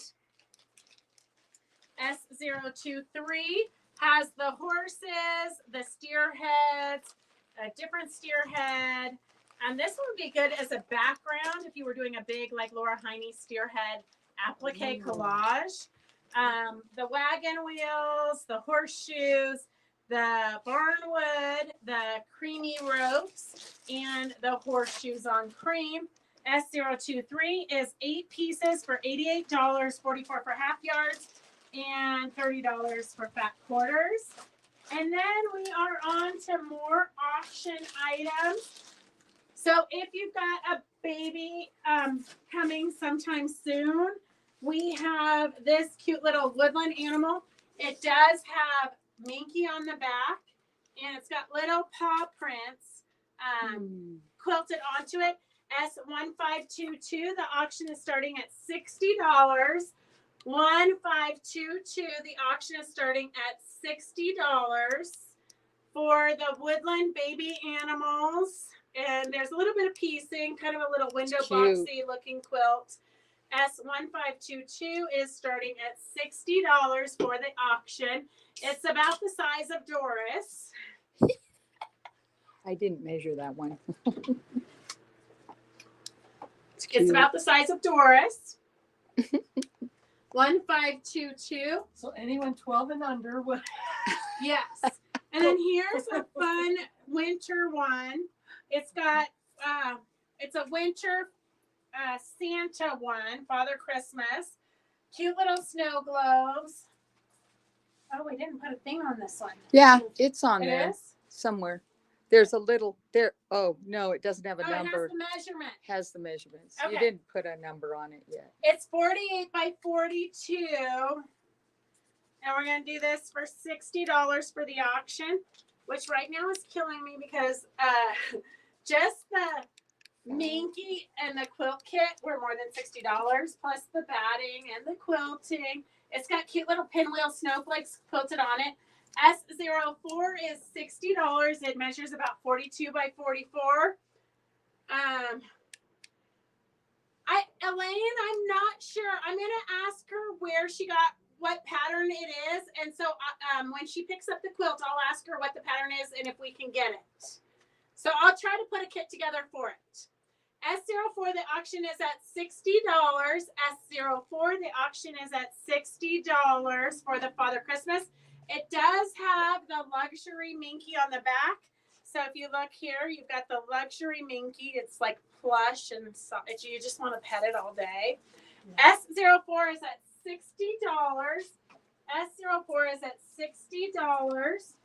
S023 has the horses, the steer heads, a different steer head. And this would be good as a background if you were doing a big, like Laura Heine steer head applique collage. The wagon wheels, the horseshoes, the barnwood, the creamy ropes, and the horseshoes on cream. S023 is 8 pieces for $88, $44 for half yards, and $30 for fat quarters. And then we are on to more auction items. So if you've got a baby coming sometime soon, we have this cute little woodland animal. It does have Minky on the back, and it's got little paw prints quilted onto it. S1522, the auction is starting at $60. 1522, the auction is starting at $60 for the woodland baby animals. And there's a little bit of piecing, kind of a little window boxy looking quilt. S1522 is starting at $60 for the auction. It's about the size of Doris. I didn't measure that one. It's about the size of Doris. 1522. So anyone 12 and under would. Yes. And then here's a fun winter one. It's got, it's a winter Santa one, Father Christmas. Cute little snow globes. Oh, we didn't put a thing on this one. Yeah, it's on It there is? somewhere. There's a little there. Oh no, it doesn't have a Oh, number. it has the measurement. Has the measurements. You Okay. didn't put a number on it yet. It's 48 by 42. And we're going to do this for $60 for the auction, which right now is killing me because just the Minky and the quilt kit were more than $60, plus the batting and the quilting. It's got cute little pinwheel snowflakes quilted on it. S04 is $60. It measures about 42 by 44. Elaine, I'm not sure. I'm going to ask her where she got what pattern it is. And so when she picks up the quilt, I'll ask her what the pattern is and if we can get it. So I'll try to put a kit together for it. S04, the auction is at $60. S04, the auction is at $60 for the Father Christmas. It does have the luxury Minky on the back. So if you look here, you've got the luxury Minky. It's like plush and soft. You just want to pet it all day. Yeah. S04 is at $60. S04 is at $60.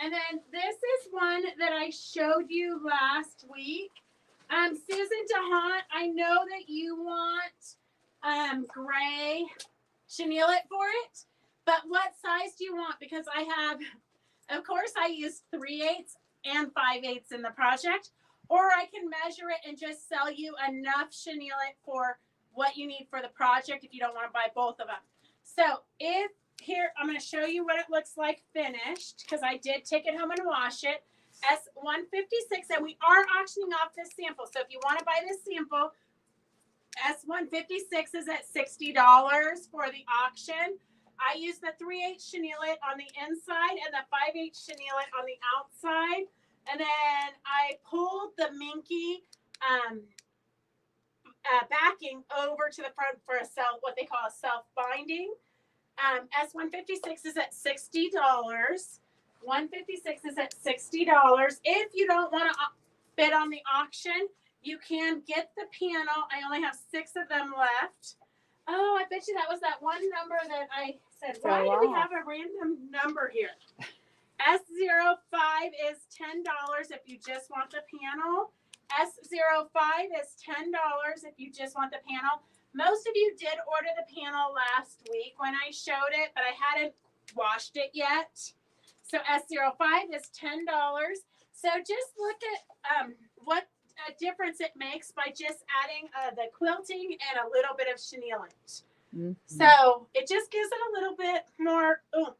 And then this is one that I showed you last week. Susan DeHaan, I know that you want gray chenille for it, but what size do you want? Because I have, of course, I use 3/8 and 5/8 in the project, or I can measure it and just sell you enough chenille for what you need for the project if you don't want to buy both of them. So if here, I'm going to show you what it looks like finished because I did take it home and wash it. S156, and we are auctioning off this sample. So if you want to buy this sample, S156 is at $60 for the auction. I use the 3/8 chenille on the inside and the 5/8 chenille on the outside. And then I pulled the Minky backing over to the front for a what they call a self-binding. S156 is at $60. 156 is at $60. If you don't want to bid on the auction, you can get the panel. I only have 6 of them left. Oh, I bet you that was that one number that I said. Fell Why do we off. have a random number here? S05 is $10 if you just want the panel. S05 is $10 if you just want the panel. Most of you did order the panel last week when I showed it, but I hadn't washed it yet. So S05 is $10. So just look at what a difference it makes by just adding the quilting and a little bit of chenillet. Mhm. So it just gives it a little bit more oomph,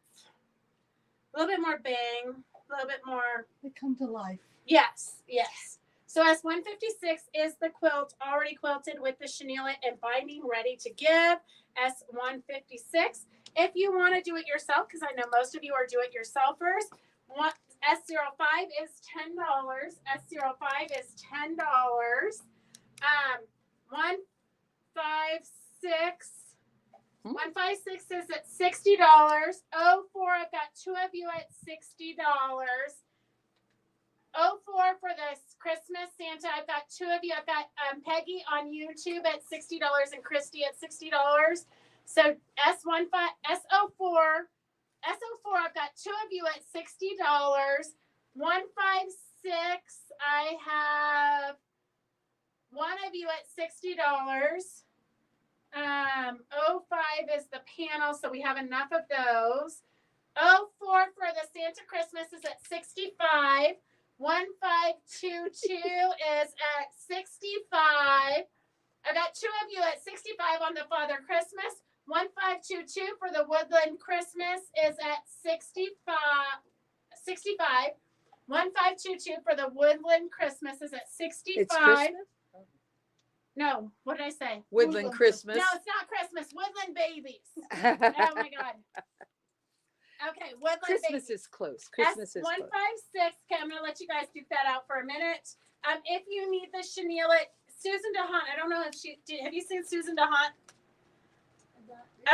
a little bit more bang, a little bit more. They come to life. Yes, yes. So S156 is the quilt already quilted with the chenillet and binding ready to give. S156. If you want to do it yourself, because I know most of you are do-it-yourselfers, S05 is $10. S05 is $10. 156. 156 is at $60. 04, I've got two of you at $60. 04 for this Christmas Santa, I've got two of you. I've got Peggy on YouTube at $60 and Christy at $60. So S04, I've got two of you at $60. 156, I have one of you at $60. 05 is the panel, so we have enough of those. 04 for the Santa Christmas is at 65. 1522 is at 65. I got two of you at 65 on the Father Christmas. 1522 for the Woodland Christmas is at 65. 1522 for the Woodland Christmas is at 65. It's Christmas? No, what did I say? Woodland Christmas. No, it's not Christmas. Woodland babies. Oh my God. Okay, Woodland Christmas babies. is close. Christmas is close. S156. Okay, I'm gonna let you guys duke that out for a minute. If you need the chenillet, Susan DeHunt. I don't know if have you seen Susan DeHunt?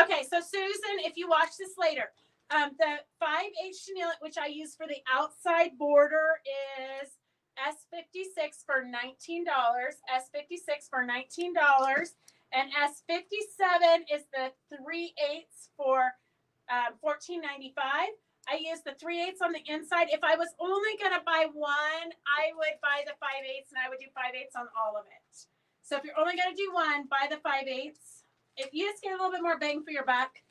Okay, so Susan, if you watch this later, the 5/8 chenillet, which I use for the outside border, is S56 for $19. S56 for $19, and S57 is the 3/8 for $14.95. I use the 3/8 on the inside. If I was only gonna buy one, I would buy the 5/8, and I would do 5/8 on all of it. So if you're only gonna do one, buy the 5/8. If you just get a little bit more bang for your buck.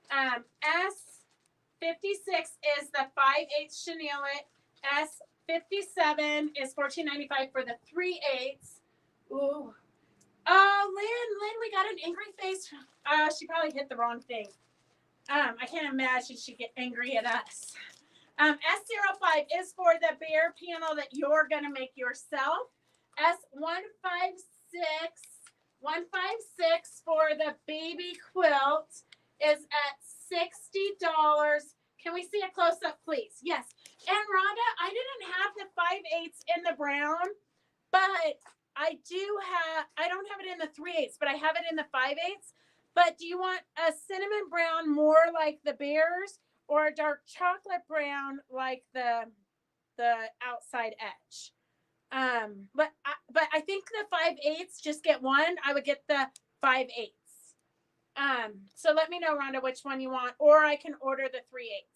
S56 is the 5/8 chenillet. S57 is $14.95 for the 3/8. Ooh. Oh, Lynn, we got an angry face. She probably hit the wrong thing. I can't imagine she'd get angry at us. S05 is for the bare panel that you're gonna make yourself. S156 for the baby quilt is at $60. Can we see a close up, please? Yes. And Rhonda, I didn't have the 5/8 in the brown, but I don't have it in the 3/8, but I have it in the 5/8. But do you want a cinnamon brown more like the bears, or a dark chocolate brown like the outside edge? But I think the 5/8 just get one. I would get the 5/8. So let me know, Rhonda, which one you want, or I can order the 3/8.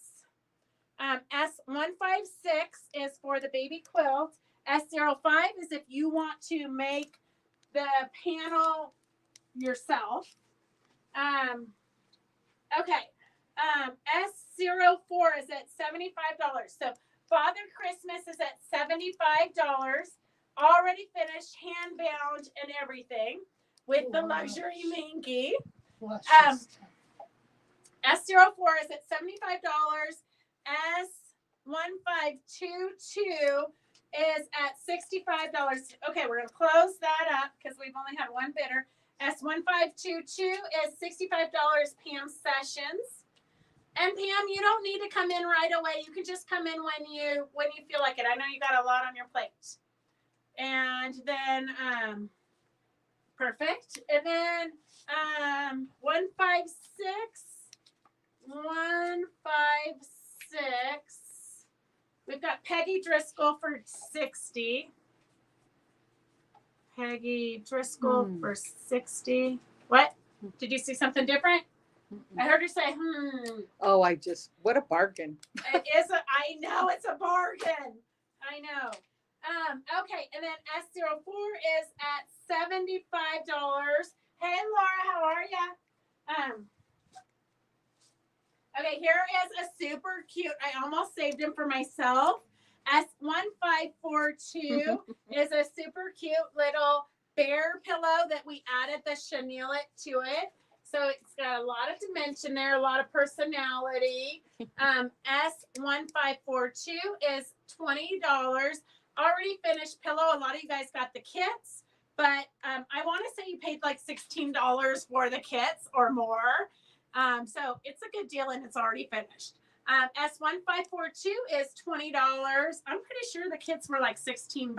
S156 is for the baby quilt. S05 is if you want to make the panel yourself. Okay. S04 is at $75. So Father Christmas is at $75. Already finished, hand bound, and everything with the luxury minky. S04 is at $75. S1522 is at $65. Okay, we're gonna close that up because we've only had one bidder. S1522 is $65. Pam Sessions. And Pam, you don't need to come in right away. You can just come in when you feel like it. I know you got a lot on your plate. And then perfect. And then 156. We've got Peggy Driscoll for 60. Peggy Driscoll for 60. What? Did you see something different? I heard her say, Oh, what a bargain. It is I know it's a bargain. I know. Okay, and then S04 is at $75. Hey Laura, how are ya? Okay, here is a super cute. I almost saved him for myself. S1542 is a super cute little bear pillow that we added the chenille to it. So it's got a lot of dimension there, a lot of personality. S1542 is $20. Already finished pillow. A lot of you guys got the kits, but I want to say you paid like $16 for the kits or more. So it's a good deal and it's already finished. S1542 is $20. I'm pretty sure the kits were like $16.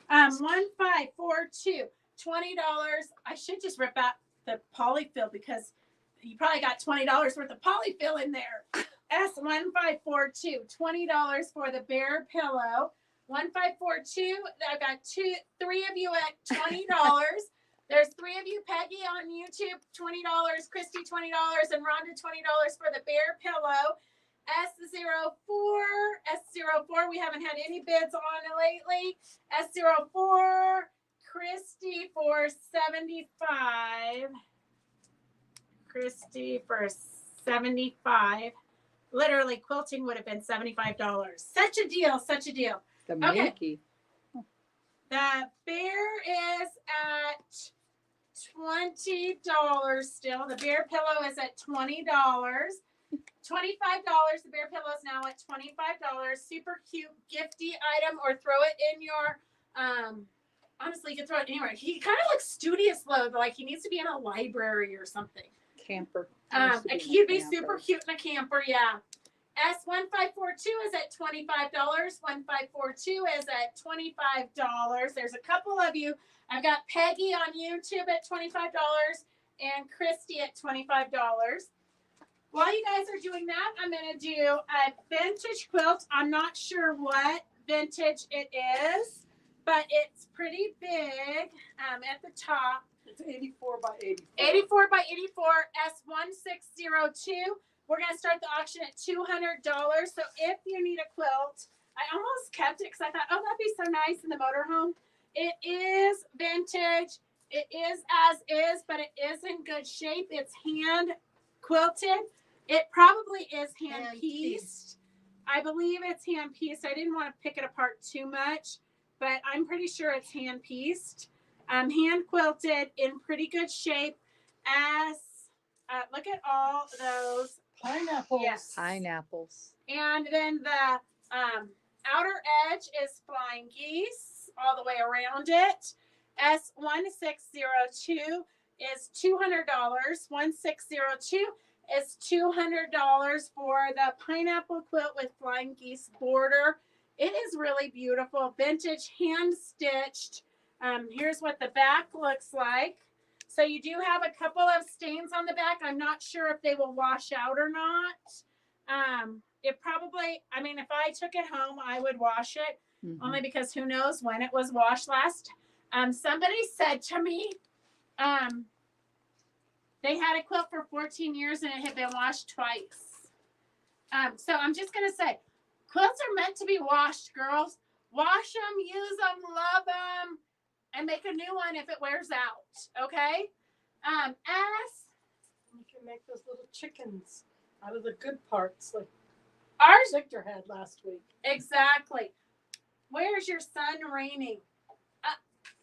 1542, $20. I should just rip out the polyfill because you probably got $20 worth of polyfill in there. S1542, $20 for the bear pillow. 1542, I've got three of you at $20. There's three of you, Peggy on YouTube, $20, Christy, $20, and Rhonda, $20 for the bear pillow. S04, we haven't had any bids on it lately. S04, Christy for $75. Christy for $75. Literally, quilting would have been $75. Such a deal, such a deal. The Okay. Mickey. The bear is at $20 still. The bear pillow is at $20. $25. The bear pillow is now at $25. Super cute gifty item, or throw it in your honestly you can throw it anywhere. He kind of looks studious though, like he needs to be in a library or something. Camper. He'd be super cute in a camper, yeah. S1542 is at $25. 1542 is at $25. There's a couple of you. I've got Peggy on YouTube at $25 and Christy at $25. While you guys are doing that, I'm going to do a vintage quilt. I'm not sure what vintage it is, but it's pretty big at the top. It's 84 by 84. 84 by 84, S1602. We're going to start the auction at $200. So if you need a quilt, I almost kept it because I thought, oh, that'd be so nice in the motorhome. It is vintage. It is as is, but it is in good shape. It's hand quilted. It probably is hand pieced. I believe it's hand pieced. I didn't want to pick it apart too much, but I'm pretty sure it's hand pieced. Hand quilted in pretty good shape. As look at all those Pineapples. Yes. Pineapples. And then the outer edge is flying geese all the way around it. S1602 is $200. 1602 is $200 for the pineapple quilt with flying geese border. It is really beautiful, vintage, hand stitched. Here's what the back looks like. So you do have a couple of stains on the back. I'm not sure if they will wash out or not. It probably, I mean, if I took it home, I would wash it, only because who knows when it was washed last. Somebody said to me, they had a quilt for 14 years and it had been washed twice. So I'm just going to say, quilts are meant to be washed, girls. Wash them, use them, love them, and make a new one if it wears out. Okay? You can make those little chickens out of the good parts, like Ours, Victor had last week. exactly. Where's your sun raining?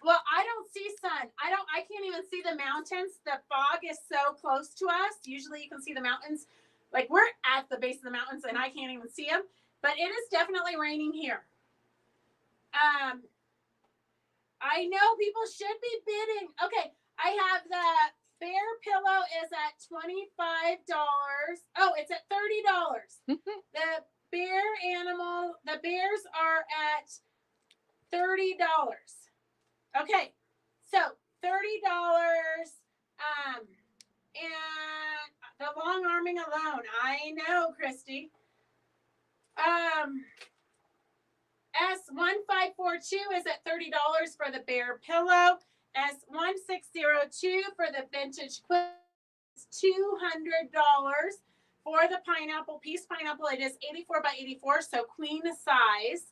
Well, I don't see sun. I can't even see the mountains. The fog is so close to us. Usually you can see the mountains. Like we're at the base of the mountains and I can't even see them. But it is definitely raining here. I know people should be bidding. Okay, I have the bear pillow is at $25. Oh, it's at $30. The bears are at $30. Okay, so $30. And the long arming alone. I know, Christy. S1542 is at $30 for the bear pillow. S1602 for the vintage quilt. It's $200 for the pineapple, piece pineapple. It is 84 by 84, so queen size.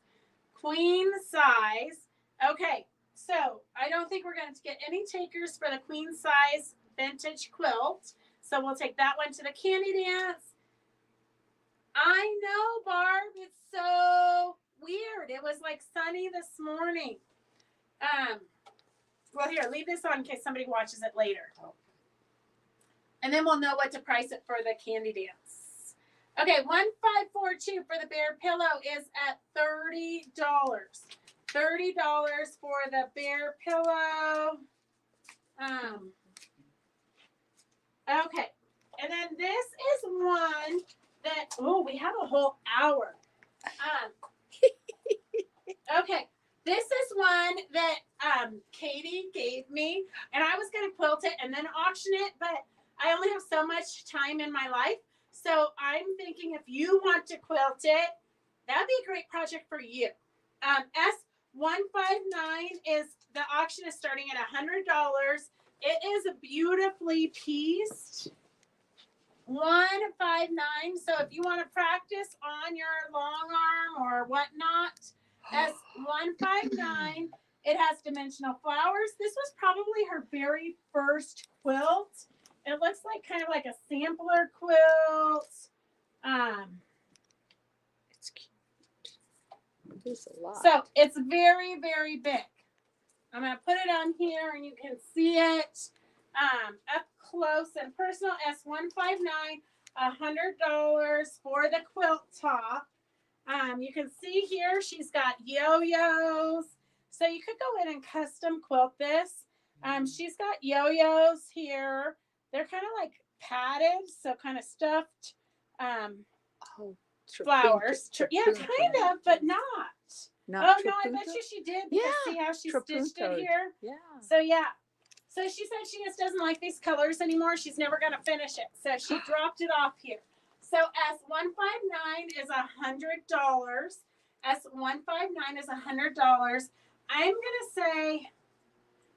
Queen size. Okay, so I don't think we're going to get any takers for the queen size vintage quilt. So we'll take that one to the candy dance. I know, Barb. It's so weird. It was like sunny this morning. Well, here, leave this on in case somebody watches it later. And then we'll know what to price it for the candy dance. Okay, 1542 for the bear pillow is at $30. $30 for the bear pillow. Okay, and then this is one that, oh, we have a whole hour. Okay, this is one that Katie gave me, and I was going to quilt it and then auction it, but I only have so much time in my life. So I'm thinking if you want to quilt it, that'd be a great project for you. S159 is, the auction is starting at $100. It is beautifully pieced. 159. So if you want to practice on your long arm or whatnot, S159. It has dimensional flowers. This was probably her very first quilt. It looks like kind of like a sampler quilt. It's cute. There's a lot. So it's very, very big. I'm going to put it on here and you can see it up close and personal. S159, $100 for the quilt top. You can see here she's got yo-yos. So you could go in and custom quilt this. She's got yo-yos here. They're kind of like padded, so kind of stuffed flowers. Yeah, kind of, but not. Not oh, no, I bet trapunto? you she did. Yeah, See how she stitched it trapuntoed. here? Yeah. So, yeah. So she said she just doesn't like these colors anymore. She's never going to finish it. So she dropped it off here. So S159 is $100. S159 is $100. I'm going to say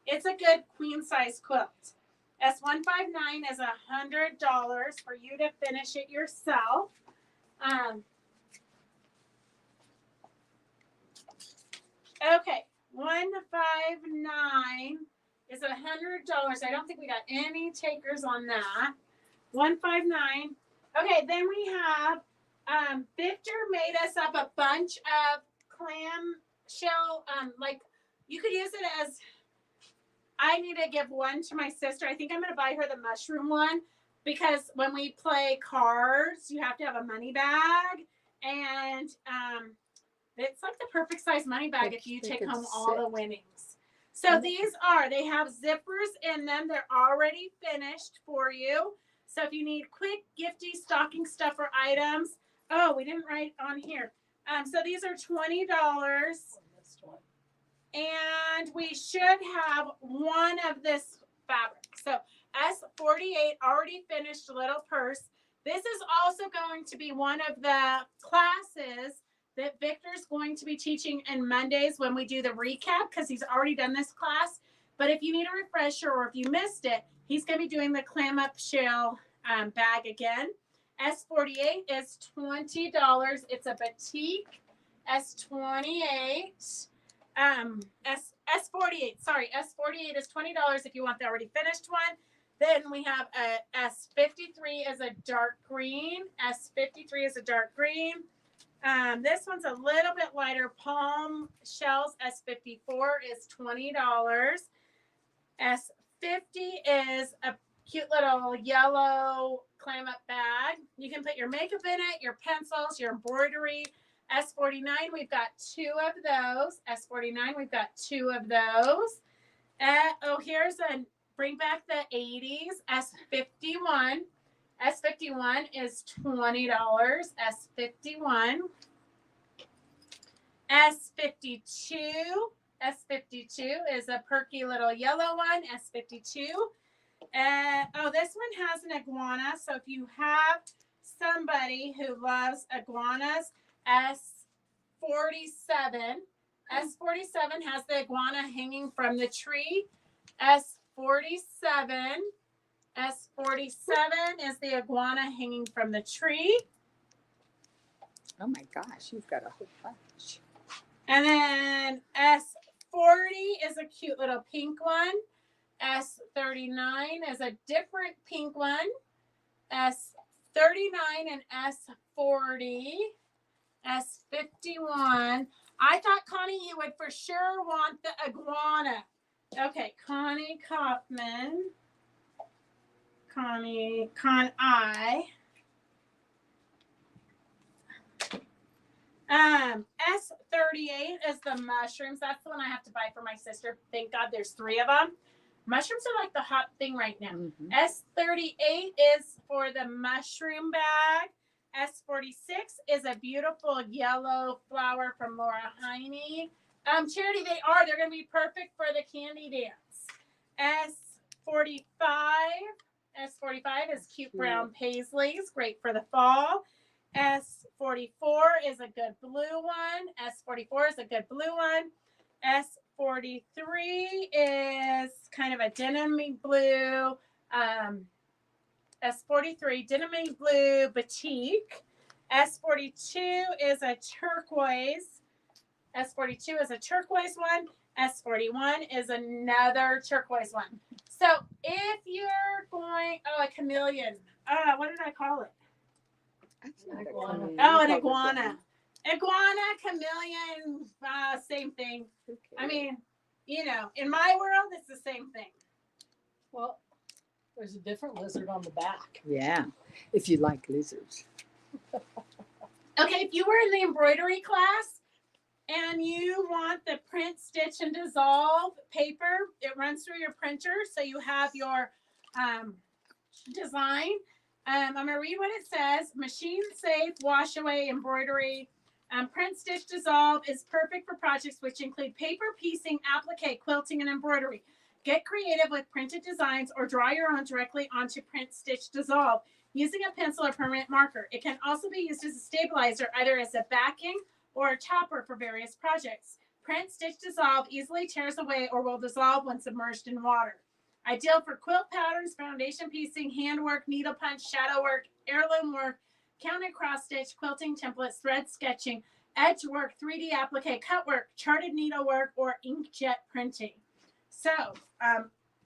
it's a good queen size quilt. S159 is $100 for you to finish it yourself. Okay, 159 is $100. I don't think we got any takers on that. 159. Okay, then we have Victor made us up a bunch of clam shell. Like you could use it as. I need to give one to my sister. I think I'm going to buy her the mushroom one because when we play cards, you have to have a money bag, and it's like the perfect size money bag if you take home all the winnings. So these they have zippers in them. They're already finished for you. So if you need quick gifty stocking stuffer items, oh, we didn't write on here. So these are $20. And we should have one of this fabric. So S48 already finished little purse. This is also going to be one of the classes that Victor's going to be teaching on Mondays when we do the recap because he's already done this class. But if you need a refresher or if you missed it, he's going to be doing the clam up shell bag again. S48 is $20. It's a batik. S28. S48, sorry, S48 is $20 if you want the already finished one. Then we have a S53 is a dark green. S53 is a dark green. This one's a little bit lighter. Palm shells. S54 is $20. S50 is a cute little yellow clam up bag. You can put your makeup in it, your pencils, your embroidery. S49, we've got two of those. S49, we've got two of those. Here's a bring back the 80s. S51. S51 is $20. S51. S52. S52 is a perky little yellow one. S52. This one has an iguana. So if you have somebody who loves iguanas, S47. S47 has the iguana hanging from the tree. S47. S47 is the iguana hanging from the tree. Oh my gosh, you've got a whole bunch. And then S40 is a cute little pink one. S39 is a different pink one. S39 and S40. S51. I thought, Connie, you would for sure want the iguana. Okay, Connie Kaufman. Con I. S38 is the mushrooms. That's the one I have to buy for my sister. Thank God there's 3 of them. Mushrooms are like the hot thing right now. Mm-hmm. S38 is for the mushroom bag. S46 is a beautiful yellow flower from Laura Heine. Charity, they're going to be perfect for the candy dance. S45 is cute brown paisleys, great for the fall. S44 is a good blue one. S44 is a good blue one. S43 is kind of a denim blue. S43 denim blue batik. S42 is a turquoise. S42 is a turquoise one. S41 is another turquoise one. So if you're going, a chameleon. What did I call it? That's not Iguana. An iguana. Iguana, chameleon, same thing. Okay. I mean, in my world, it's the same thing. Well, there's a different lizard on the back. Yeah, if you like lizards. Okay, if you were in the embroidery class and you want the print, stitch, and dissolve paper, it runs through your printer, so you have your design. I'm going to read what it says. Machine safe, wash away embroidery. Print, stitch, dissolve is perfect for projects which include paper, piecing, applique, quilting, and embroidery. Get creative with printed designs or draw your own directly onto print, stitch, dissolve using a pencil or permanent marker. It can also be used as a stabilizer, either as a backing or a topper for various projects. Print, stitch, dissolve easily tears away or will dissolve when submerged in water. Ideal for quilt patterns, foundation piecing, handwork, needle punch, shadow work, heirloom work, count and cross stitch, quilting templates, thread sketching, edge work, 3D applique, cut work, charted needlework, or inkjet printing. So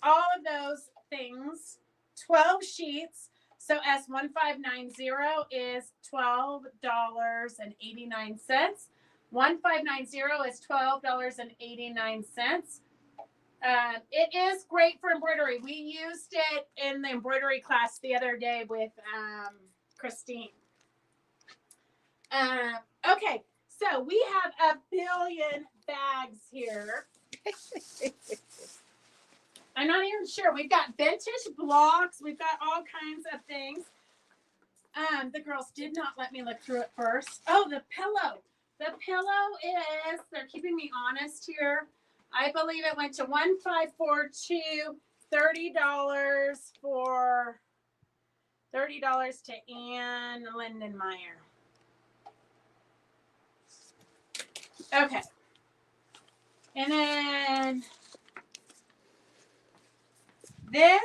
all of those things, 12 sheets. So S1590 is $12.89. 1590 is $12.89. It is great for embroidery. We used it in the embroidery class the other day with Christine. Okay, so we have a billion bags here. I'm not even sure. We've got vintage blocks. We've got all kinds of things. The girls did not let me look through it first. Oh, the pillow. The pillow is, they're keeping me honest here. I believe it went to 1542, $30 for $30 to Ann Lindenmeyer. Okay. And then this,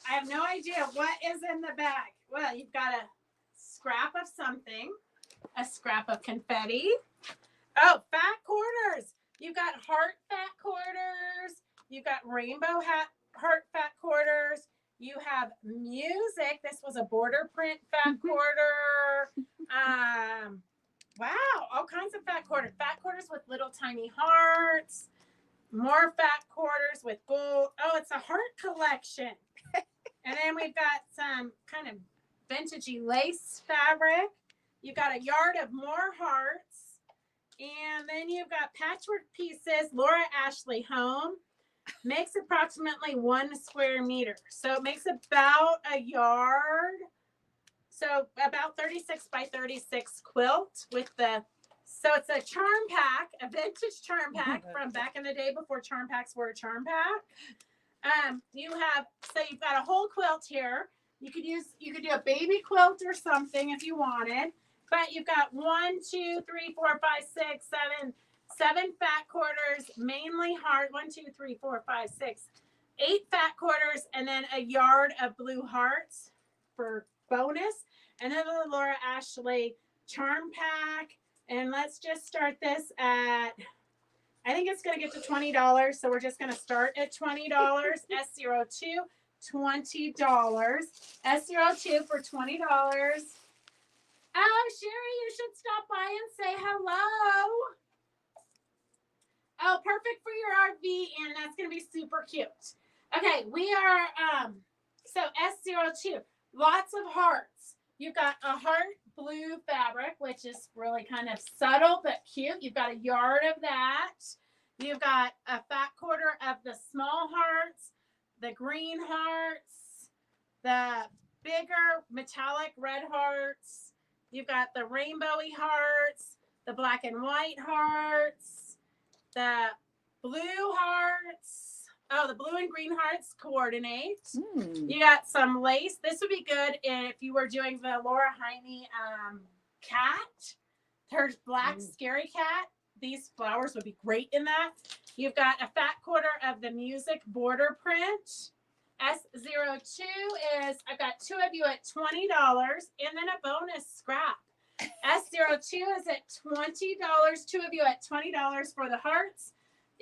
I have no idea what is in the bag. Well, you've got a scrap of something, a scrap of confetti. Oh, fat quarters. You've got heart fat quarters. You've got rainbow heart fat quarters. You have music. This was a border print fat quarter. Wow, all kinds of fat quarters. Fat quarters with little tiny hearts. More fat quarters with gold. Oh, it's a heart collection. And then we've got some kind of vintagey lace fabric. You've got a yard of more hearts. And then you've got patchwork pieces. Laura Ashley Home makes approximately 1 square meter. So it makes about a yard. So about 36 by 36 quilt with the, so it's a charm pack, a vintage charm pack from back in the day before charm packs were a charm pack. You have, so you've got a whole quilt here. You could do a baby quilt or something if you wanted, but you've got 1, 2, 3, 4, 5, 6, 7 fat quarters, mainly heart, 1, 2, 3, 4, 5, 6, 8 fat quarters, and then a yard of blue hearts for bonus. And then the Laura Ashley charm pack. And let's just start this at, I think it's going to get to $20. So we're just going to start at $20. S02, $20. S02 for $20. Oh, Sherry, you should stop by and say hello. Oh, perfect for your RV, and that's going to be super cute. Okay, we are, so S02, lots of hearts. You've got a heart blue fabric, which is really kind of subtle but cute. You've got a yard of that. You've got a fat quarter of the small hearts, the green hearts, the bigger metallic red hearts. You've got the rainbowy hearts, the black and white hearts, the blue hearts. Oh, the blue and green hearts coordinate. You got some lace. This would be good if you were doing the Laura Heine cat. Her black scary cat. These flowers would be great in that. You've got a fat quarter of the music border print. S02 is, I've got 2 of you at $20 and then a bonus scrap. S02 is at $20. 2 of you at $20 for the hearts.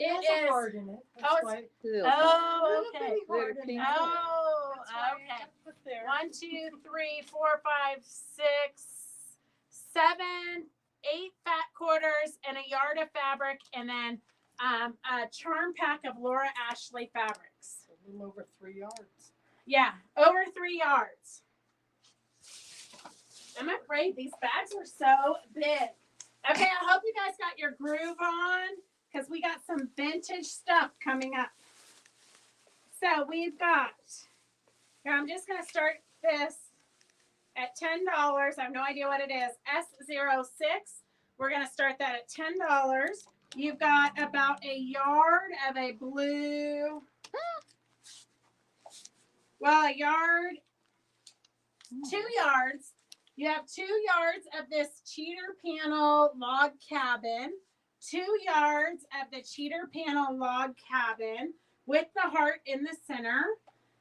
It There's is. a heart in it. That's Oh, it's- why. Oh, Little okay. bitty heart in Little there. Oh, That's why I okay. have to put there. 1, 2, 3, 4, 5, 6, 7, 8 fat quarters and a yard of fabric, and then a charm pack of Laura Ashley fabrics. A little over 3 yards. Yeah, over 3 yards. I'm afraid these bags are so big. Okay, I hope you guys got your groove on because we got some vintage stuff coming up. So we've got, here I'm just going to start this at $10. I have no idea what it is. S06. We're going to start that at $10. You've got about a yard of a blue. Well, a yard, 2 yards. You have 2 yards of this cheater panel log cabin, 2 yards of the cheater panel log cabin with the heart in the center.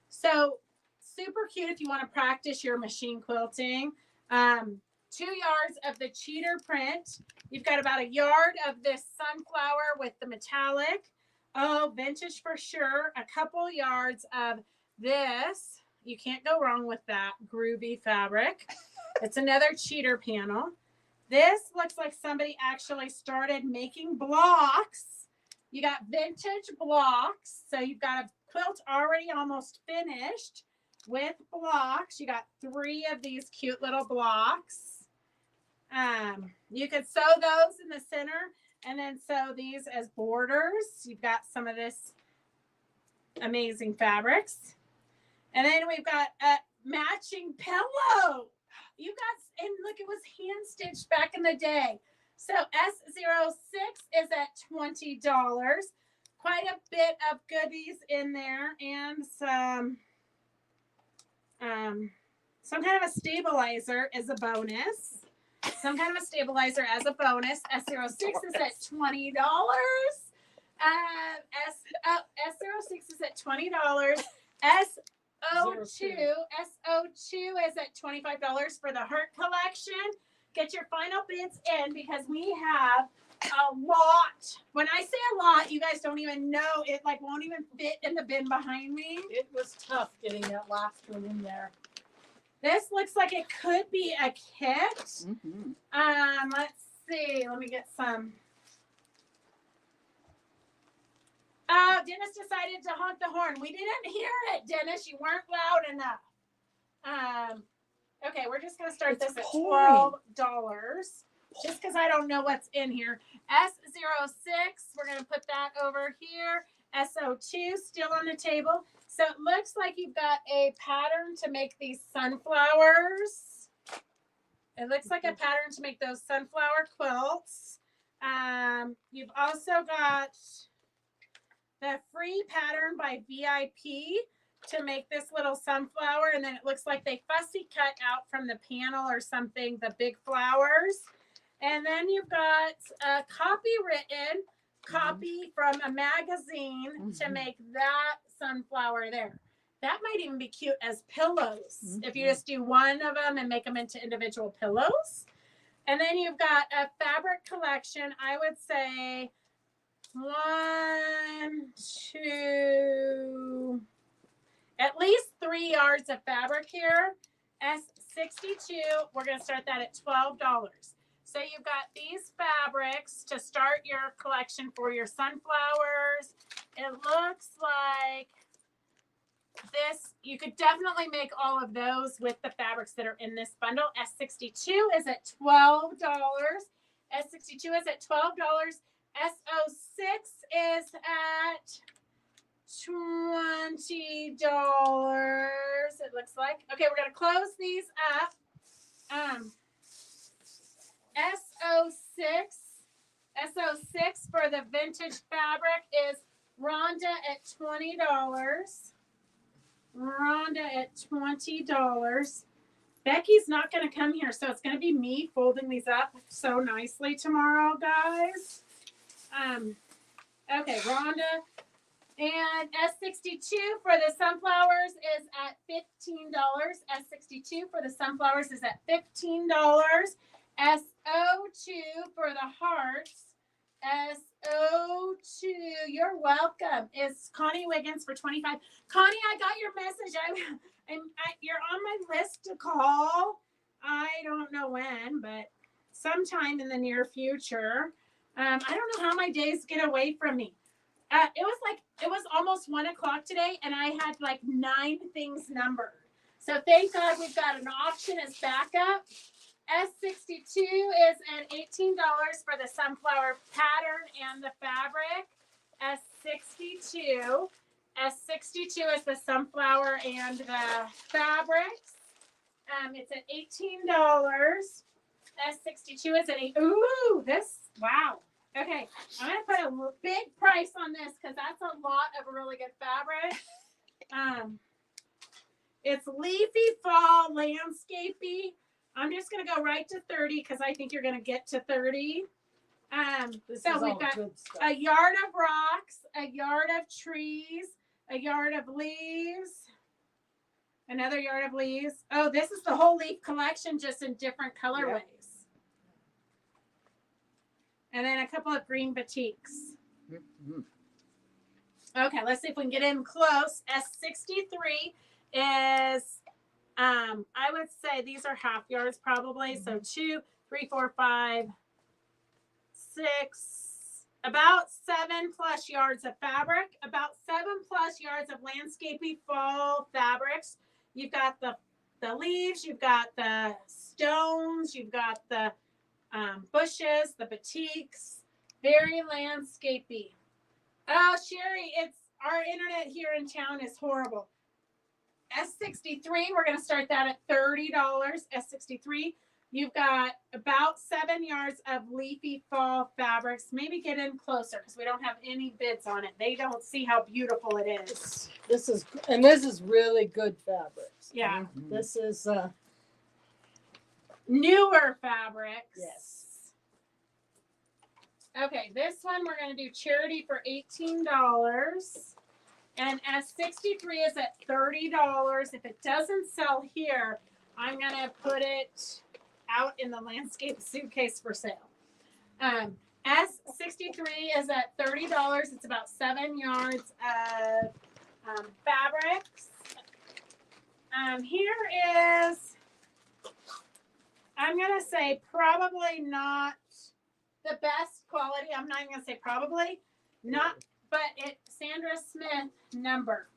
So super cute if you want to practice your machine quilting. 2 yards of the cheater print. You've got about a yard of this sunflower with the metallic. Oh, vintage for sure. A couple yards of this. You can't go wrong with that groovy fabric. It's another cheater panel. This looks like somebody actually started making blocks. You got vintage blocks. So you've got a quilt already almost finished with blocks. You got 3 of these cute little blocks. You could sew those in the center and then sew these as borders. You've got some of this amazing fabrics. And then we've got a matching pillow. You got, and look, it was hand stitched back in the day. So S06 is at $20. Quite a bit of goodies in there and some kind of a stabilizer is a bonus. Some kind of a stabilizer as a bonus. S06 is at $20. S06 is at $20. S02 is at $25 for the Heart collection. Get your final bids in because we have a lot. When I say a lot, you guys don't even know. It like won't even fit in the bin behind me. It was tough getting that last one in there. This looks like it could be a kit. Mm-hmm. Let's see. Let me get some. Oh, Dennis decided to honk the horn. We didn't hear it, Dennis. You weren't loud enough. Okay, we're just going to start this at $12. Just because I don't know what's in here. S06, we're going to put that over here. SO2 still on the table. So it looks like you've got a pattern to make these sunflowers. It looks like a pattern to make those sunflower quilts. You've also got the free pattern by VIP to make this little sunflower. And then it looks like they fussy cut out from the panel or something, the big flowers. And then you've got a copywritten copy from a magazine to make that sunflower there. That might even be cute as pillows if you Mhm. just do one of them and make them into individual pillows. And then you've got a fabric collection. I would say 1, 2, at least 3 yards of fabric here. S62, we're going to start that at $12. So you've got these fabrics to start your collection for your sunflowers. It looks like this, you could definitely make all of those with the fabrics that are in this bundle. S62 is at $12. S62 is at $12. S06 is at $20. It looks like. Okay, we're gonna close these up. S06 for the vintage fabric is Rhonda at $20. Rhonda at $20. Becky's not going to come here, so it's going to be me folding these up so nicely tomorrow, guys. Okay, Rhonda. And S62 for the sunflowers is at $15. S62 for the sunflowers is at $15. S02 for the hearts. S02, you're welcome. Is Connie Wiggins for $25. Connie, I got your message. You're on my list to call. I don't know when, but sometime in the near future. I don't know how my days get away from me. It was almost 1 o'clock today, and I had like 9 things numbered. So thank God we've got an auction as backup. S62 is at $18 for the sunflower pattern and the fabric. S62 is the sunflower and the fabrics. It's at $18. S62 is at wow. Okay, I'm gonna put a big price on this because that's a lot of really good fabric. It's leafy fall landscapey. I'm just gonna go right to 30 because I think you're gonna get to 30. So we've got a yard of rocks, a yard of trees, a yard of leaves, another yard of leaves. Oh, this is the whole leaf collection, just in different colorways. And then a couple of green batiks. Mhm. Okay, let's see if we can get in close. S63 is, I would say these are half yards probably. So 2, 3, 4, 5, 6, about 7+ yards of fabric, about 7+ yards of landscaping fall fabrics. You've got the leaves, you've got the stones, you've got the bushes, the batiks, very landscapey. Oh, Sherry, it's our internet here in town is horrible. S63, we're going to start that at $30. S63, you've got about 7 yards of leafy fall fabrics. Maybe get in closer because we don't have any bids on it. They don't see how beautiful it is. This is really good fabrics. Yeah. Mhm. This is Newer fabrics. yes. Okay, this one we're going to do charity for $18. And S63 is at $30. If it doesn't sell here, I'm going to put it out in the landscape suitcase for sale. S63 is at $30. It's about 7 yards of fabrics. Here is, I'm going to say probably not the best quality. I'm not even going to say probably. Not, but Sandra Smith number.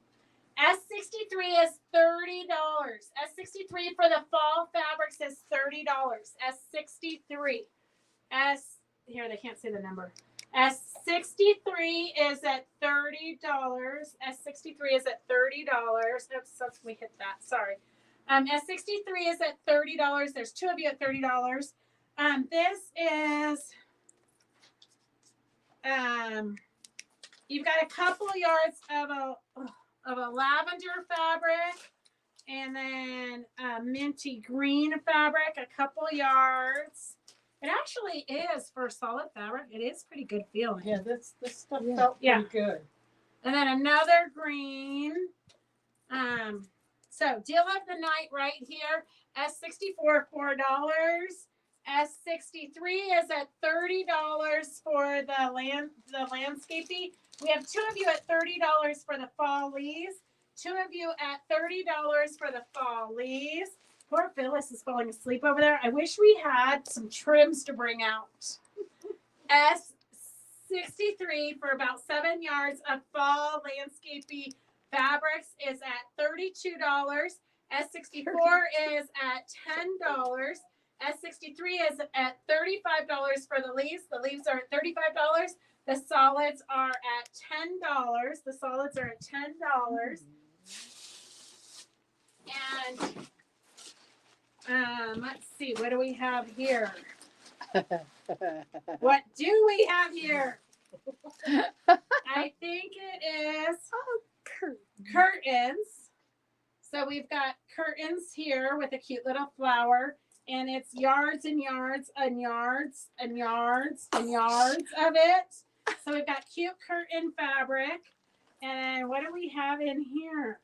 S63 is $30. S63 for the fall fabrics is $30. S63. Here, they can't see the number. S63 is at $30. S63 is at $30. Oops, we hit that. Sorry. S63 is at $30. There's 2 of you at $30. This is, you've got a couple yards of a lavender fabric, and then a minty green fabric, a couple yards. It actually is for solid fabric. It is pretty good feeling. Yeah, this stuff Yeah. felt Yeah. pretty good. And then another green. So deal of the night right here. S64, $4. S63 is at $30 for the landscaping. We have 2 of you at $30 for the fall leaves. 2 of you at $30 for the fall leaves. Poor Phyllis is falling asleep over there. I wish we had some trims to bring out. S63 for about 7 yards of fall landscaping fabrics is at $32. S64 is at $10. S63 is at $35 for the leaves. The leaves are at $35. The solids are at $10. The solids are at $10. And let's see, what do we have here? What do we have here? I think it is curtains. So we've got curtains here with a cute little flower, and it's yards and yards and yards and yards and yards of it. So we've got cute curtain fabric. And what do we have in here?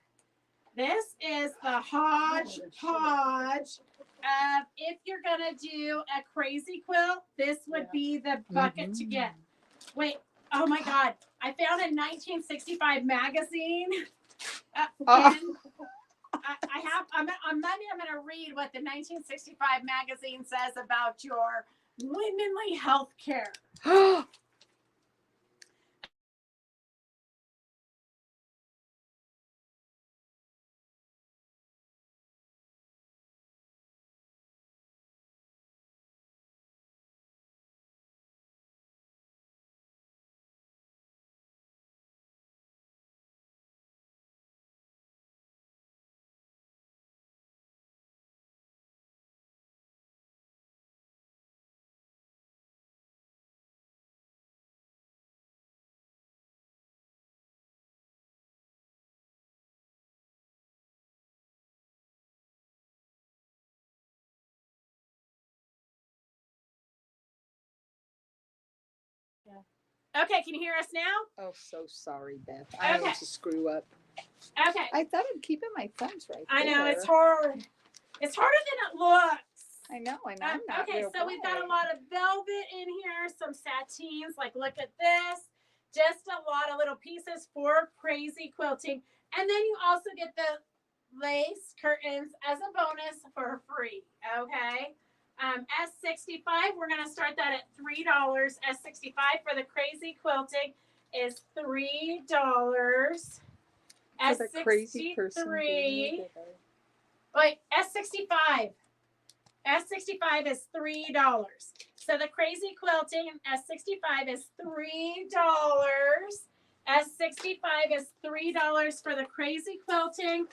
This is the hodgepodge of, if you're going to do a crazy quilt, this would be the bucket to get. Wait, oh my God. I found a 1965 magazine. On Monday, I'm going to read what the 1965 magazine says about your womanly health care. Okay, can you hear us now? Oh, so sorry, Beth. I need to screw up. Okay. I thought I'd keep it my thumbs right I know, there. it's hard. It's harder than it looks. I know, and I'm not okay, real so we've got a bright. lot of velvet in here, some satins, like look at this. Just a lot of little pieces for crazy quilting. And then you also get the lace curtains as a bonus for free, okay? S65, we're going to start that at $3. S65 for the crazy quilting is $3. For the crazy person. S63. Wait, S65. S65 is $3. So the crazy quilting S65 is $3. S65 is $3 for the crazy quilting.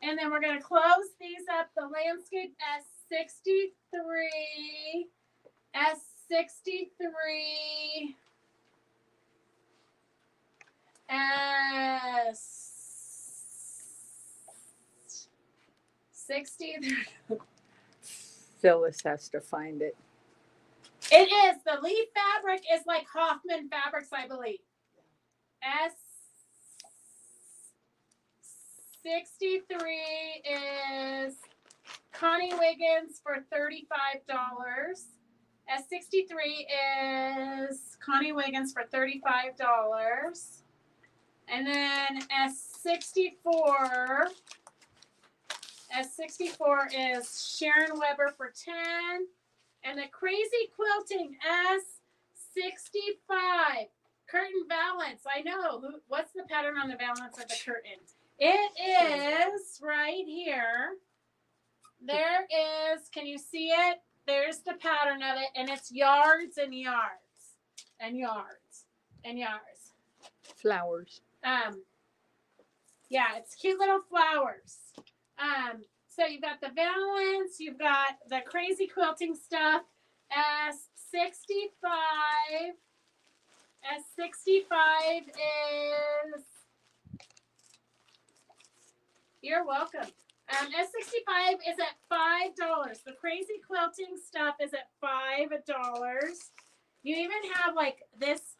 And then we're going to close these up. The landscape S63. S63. S63. Phyllis has to find it. It is. The leaf fabric is like Hoffman Fabrics, I believe. S63 is Connie Wiggins for $35. S63 is Connie Wiggins for $35. And then S64 is Sharon Weber for $10. And the crazy quilting S65 curtain valance. I know. What's the pattern on the valance of the curtain? It is right here. There is, can you see it? There's the pattern of it, and it's yards and yards and yards and yards. Flowers. Yeah, it's cute little flowers. So you've got the valance, you've got the crazy quilting stuff. S65 is, you're welcome. S65 is at $5. The crazy quilting stuff is at $5. You even have like this,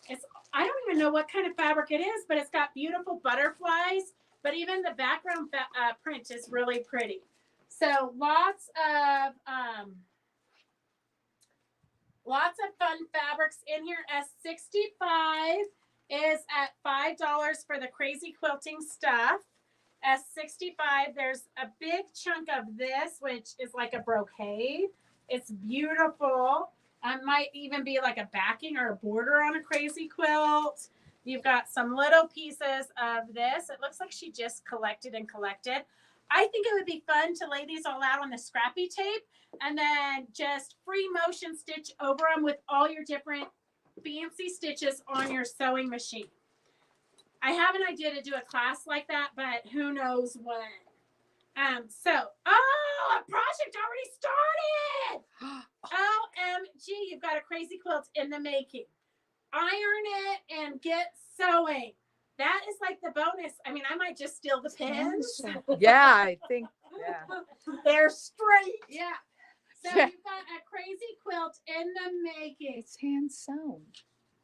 it's I don't even know what kind of fabric it is, but it's got beautiful butterflies. But even the background print is really pretty. So lots of fun fabrics in here. S65 is at $5 for the crazy quilting stuff. S65, there's a big chunk of this, which is like a brocade. It's beautiful. Might even be like a backing or a border on a crazy quilt. You've got some little pieces of this. It looks like she just collected and collected. I think it would be fun to lay these all out on the scrappy tape and then just free motion stitch over them with all your different fancy stitches on your sewing machine. I have an idea to do a class like that, but who knows when. A project already started. OMG, you've got a crazy quilt in the making. Iron it and get sewing. That is like the bonus. I mean, I might just steal the pins. Yeah, I think, yeah. They're straight. Yeah. So Yeah. you've got a crazy quilt in the making. It's hand sewn.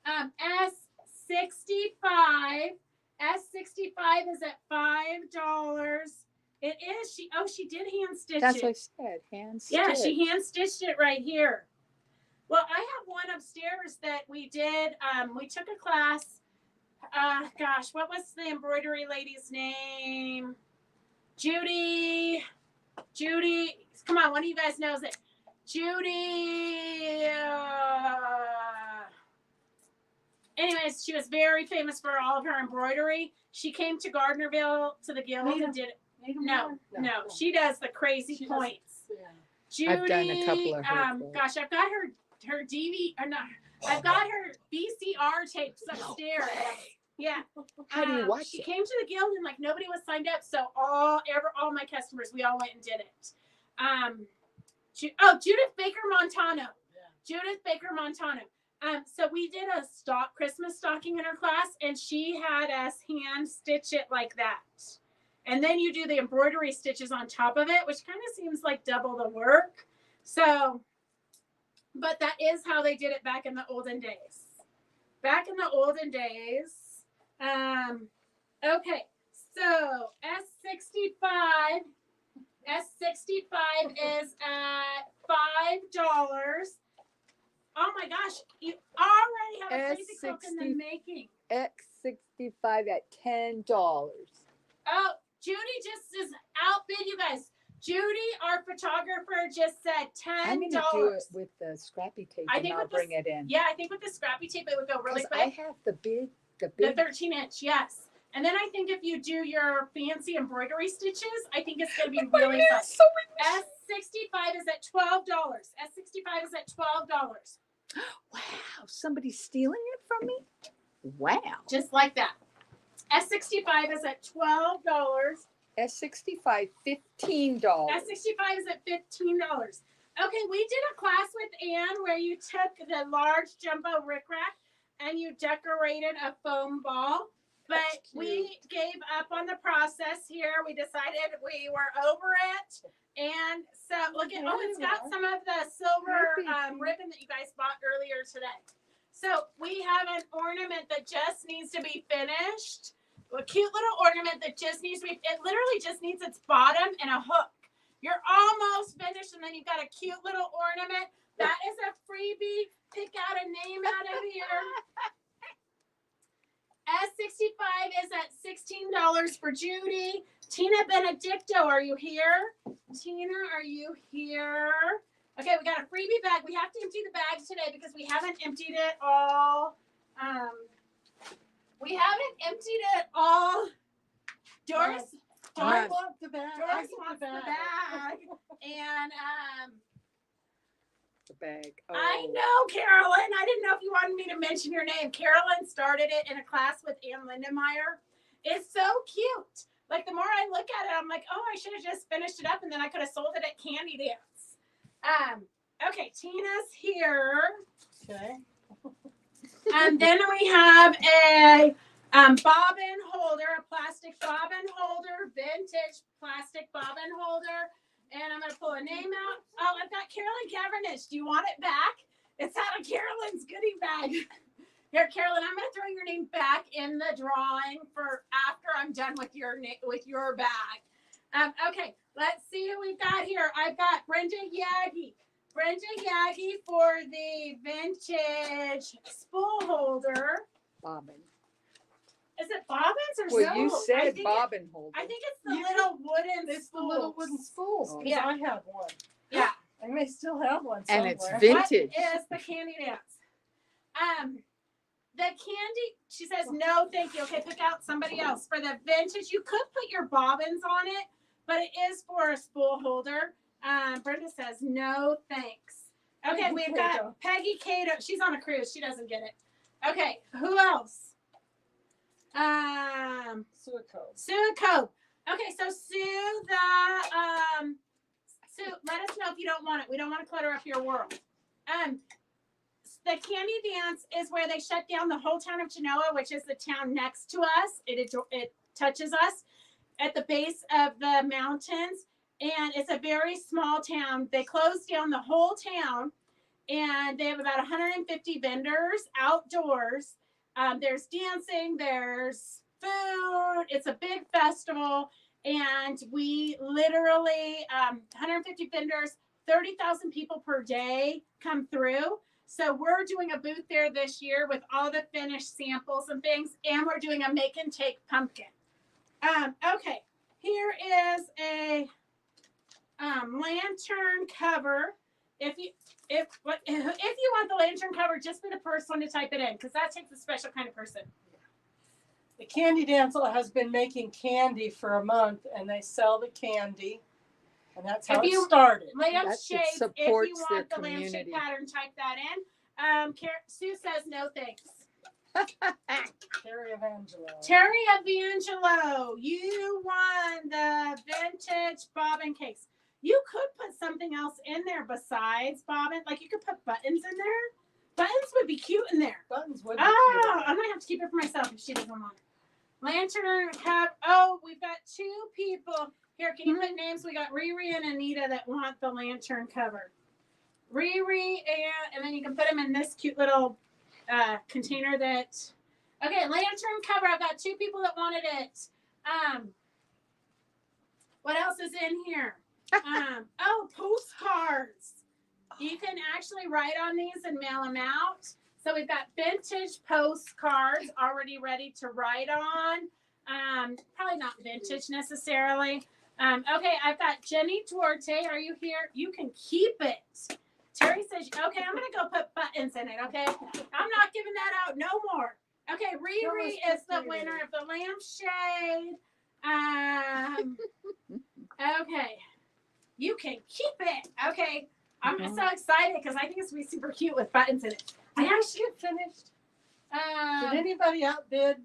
S65. S65 is at $5. It is. She did hand stitch That's it. what I said, hand stitch. Yeah, she hand stitched it right here. Well, I have one upstairs that we did. We took a class. Gosh, what was the embroidery lady's name? Judy. Come on, one of you guys knows it. Judy. Anyways, she was very famous for all of her embroidery. She came to Gardnerville to the guild and did it. No, she does the crazy points. Judy, I've done a couple of her quilts. gosh, I've got her DV or not. I've got her VCR tapes upstairs. Yeah. How do you watch she it? came to the guild and like nobody was signed up, so all my customers, we all went and did it. Judith Baker Montano. Judith Baker Montano. So we did a Christmas stocking in her class, and she had us hand stitch it like that. And then you do the embroidery stitches on top of it, which kind of seems like double the work. So, but that is how they did it back in the olden days. Okay, so S65 is at $5. Oh my gosh, you already have a crazy quilt in the making. X65 at $10. Oh, Judy just is outbid you guys. Judy, our photographer, just said $10. I'm going to do it with the scrappy tape I and think I'll with bring it in. Yeah, I think with the scrappy tape, it would go really 'Cause quick. I have the big. The 13-inch, yes. And then I think if you do your fancy embroidery stitches, I think it's going to be really fun. S65 is at $12. S65 is at $12. Wow, somebody's stealing it from me? Wow. Just like that. S65 is at $12. S65, $15. S65 is at $15. Okay, we did a class with Anne where you took the large jumbo rickrack and you decorated a foam ball. But we gave up on the process here. We decided we were over it. And so look at, it's got some of the silver ribbon that you guys bought earlier today. So we have an ornament that just needs to be finished. A cute little ornament that just needs to be, it literally just needs its bottom and a hook. You're almost finished, and then you've got a cute little ornament. That is a freebie. Pick out a name out of here. S65 is at $16 for Judy. Tina Benedicto, are you here? Tina, are you here? Okay, we got a freebie bag. We have to empty the bags today because we haven't emptied it all. Doris want the bag. Doris wants the bag. And The bag. I know, Carolyn. I didn't know if you wanted me to mention your name. Carolyn started it in a class with Ann Lindenmeyer. It's so cute. Like, the more I look at it, I'm like, oh, I should have just finished it up, and then I could have sold it at Candy Dance. Okay, Tina's here. Okay. And then we have a bobbin holder, a plastic bobbin holder, vintage plastic bobbin holder. And I'm going to pull a name out. Oh, I've got Carolyn Cavendish. Do you want it back? It's out of Carolyn's goodie bag. Here, Carolyn, I'm going to throw your name back in the drawing for after I'm done with your bag. Okay, let's see who we've got here. I've got Brenda Yagi. Brenda Yagi for the vintage spool holder. Bobbin. Is it bobbins or Well, you spools? said bobbin holder. I think it's the You little wooden It's the spools. little wooden spools. Oh. 'Cause Yeah. I have one. Yeah. I may still have one And somewhere. it's vintage. What is the candy dance? The candy, she says, no, thank you. Okay, pick out somebody else. For the vintage, you could put your bobbins on it, but it is for a spool holder. Brenda says, no, thanks. Okay, Peggy we've Cato. got Peggy Cato. She's on a cruise. She doesn't get it. Okay, who else? Suico. Sue Cope. Okay, so Sue, Sue, let us know if you don't want it. We don't want to clutter up your world. The candy dance is where they shut down the whole town of Genoa, which is the town next to us. It touches us at the base of the mountains, and it's a very small town. They closed down the whole town, and they have about 150 vendors outdoors. There's dancing, there's food. It's a big festival, and we literally 150 vendors, 30,000 people per day come through. So we're doing a booth there this year with all the finished samples and things, and we're doing a make and take pumpkin. Okay, here is a lantern cover. If you want the lantern cover, just be the first one to type it in, because that takes a special kind of person. The Candy Dance has been making candy for a month, and they sell the candy, and that's how it started. Lampshade, if you supports their want the lampshade community. pattern, type that in. Sue says no thanks. Terry Evangelo. Terry Evangelo, you won the vintage bobbin cakes. You could put something else in there besides bobbin. Like you could put buttons in there. Buttons would be cute in there. Buttons would be Oh, cute. I'm gonna have to keep it for myself if she doesn't want it. Lantern cap. Oh, we've got two people here. Can you put names? We got Riri and Anita that want the lantern cover. Riri and then you can put them in this cute little container that. Okay, lantern cover. I've got two people that wanted it. What else is in here? Postcards. You can actually write on these and mail them out. So we've got vintage postcards already ready to write on. Probably not vintage necessarily. Okay, I've got Jenny Duarte. Are you here? You can keep it. Terry says, okay, I'm going to go put buttons in it, okay? I'm not giving that out no more. Okay, Riri is the winner of the lampshade. Okay, you can keep it. Okay, I'm so excited because I think it's going to be super cute with buttons in it. Did I get finished? Did anybody outbid?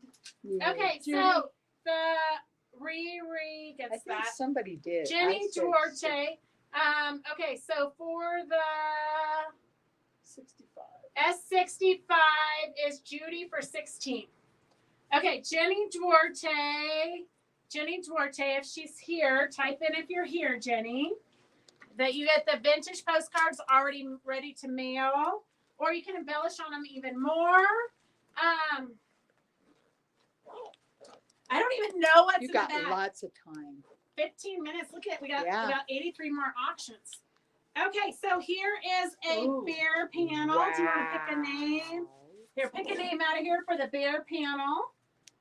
Yeah. Okay, Judy? so the Riri I gets think that. somebody did. Jenny I said Duarte. Okay, so for the 65. S65 is Judy for 16. Okay, Jenny Duarte. Jenny Duarte, if she's here, type in if you're here, Jenny. That you get the vintage postcards already ready to mail, or you can embellish on them even more. I don't even know what's You in got the bag. lots of time. 15 minutes. Look at it. We got Yeah. about 83 more auctions. Okay, so here is a Ooh. bear panel. Do you want to pick a name? Here, pick a name out of here for the bear panel.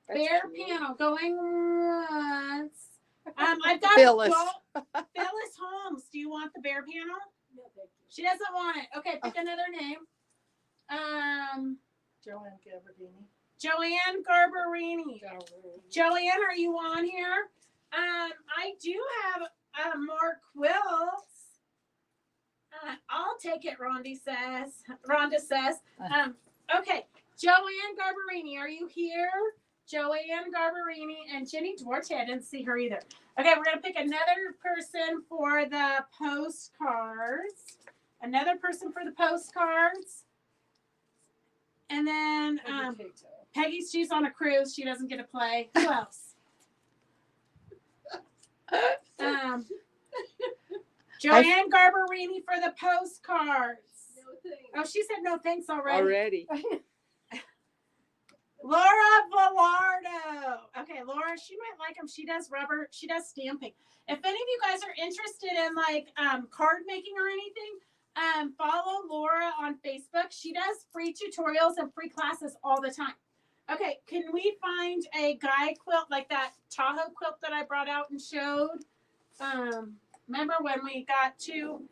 That's Bear cute. panel going once. I've got Phyllis. Phyllis Holmes. Do you want the bear panel? No, thank you. She doesn't want it. Okay, pick another name. Joanne Gabardini. Joanne Garbarini. Joanne, are you on here? I do have more quilts. I'll take it, Rhonda says. Okay, Joanne Garbarini, are you here? Joanne Garbarini and Jenny Duarte. I didn't see her either. Okay, we're going to pick another person for the postcards. Another person for the postcards. And then Peggy, she's on a cruise. She doesn't get to play. Who else? Joanne Garbarini for the postcards. No thanks. Oh, she said no thanks already. Laura Velardo. Okay, Laura, she might like them. She does rubber, she does stamping. If any of you guys are interested in like card making or anything, follow Laura on Facebook. She does free tutorials and free classes all the time. Okay, can we find a guy quilt like that Tahoe quilt that I brought out and showed? Remember when we got too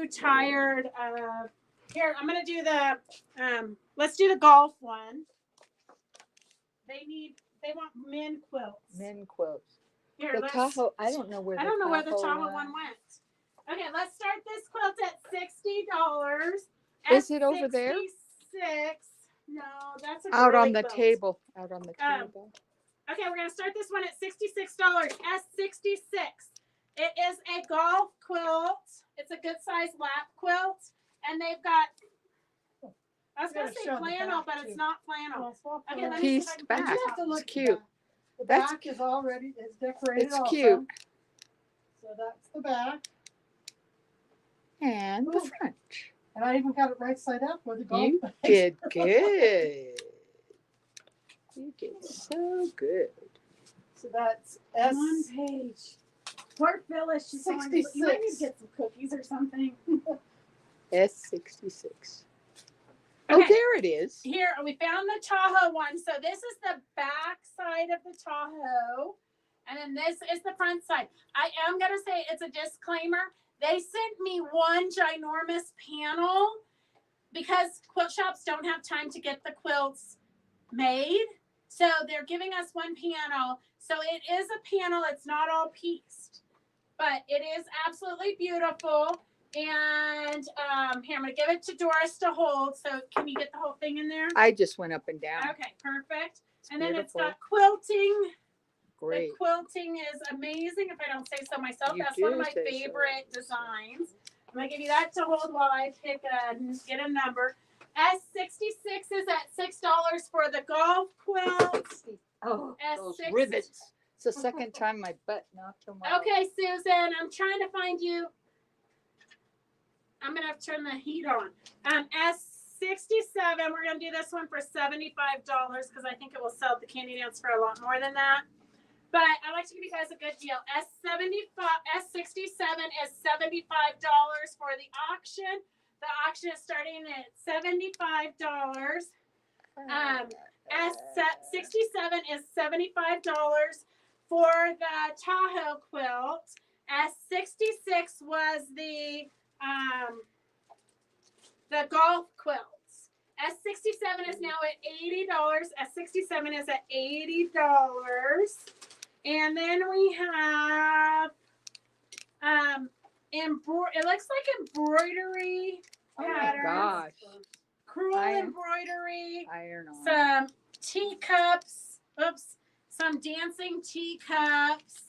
tired of, here, I'm gonna do the let's do the golf one. They want men quilts. Men quilts. Here, The let's, Tahoe, I don't know where I don't know where the Tahoe one went. Okay, let's start this quilt at $60. Is it over there? 66. No, that's a Out girly on the quilt. table. Out on the Um, table. Okay, we're gonna start this one at $66. S66. It is a golf quilt. It's a good size lap quilt, and they've got. I was gonna Gotta say show the flannel, back, but it's too. not flannel. Well, swap Okay, the- let me see if I Pieced can back. find You it. have to look It's at cute. The That's- back is already, it's decorated It's also. cute. So that's the back. And the Ooh. front. And I even got it right side up with the golf. You bag. did good. You did so good. So that's S. One page. Poor Phyllis, she's going to, you might need to 66. get some cookies or something. S66. Oh, Okay. there it is. Here, we found the Tahoe one. So this is the back side of the Tahoe. And then this is the front side. I am going to say it's a disclaimer. They sent me one ginormous panel because quilt shops don't have time to get the quilts made. So they're giving us one panel. So it is a panel. It's not all pieced. But it is absolutely beautiful. And here, I'm going to give it to Doris to hold. So can you get the whole thing in there? I just went up and down. Okay, perfect. It's And then it's beautiful. got quilting. Great. The quilting is amazing, if I don't say so myself. You That's one of do my say so. favorite designs. I'm going to give you that to hold while I get a number. S66 is at $6 for the golf quilt. Oh, those S6. rivets. It's the second time my butt knocked them out. Okay, Susan, I'm trying to find you. I'm going to have to turn the heat on. S67, we're going to do this one for $75 because I think it will sell at the Candy Dance for a lot more than that. But I like to give you guys a good deal. S67 is $75 for the auction. The auction is starting at $75. S67 is $75 for the Tahoe quilt. S66 was the golf quilts. S67 is now at $80. S67 is at $80. And then we have it looks like embroidery Oh my patterns. gosh. Crewel Iron. embroidery. Iron on. Some teacups. Oops. Some dancing teacups.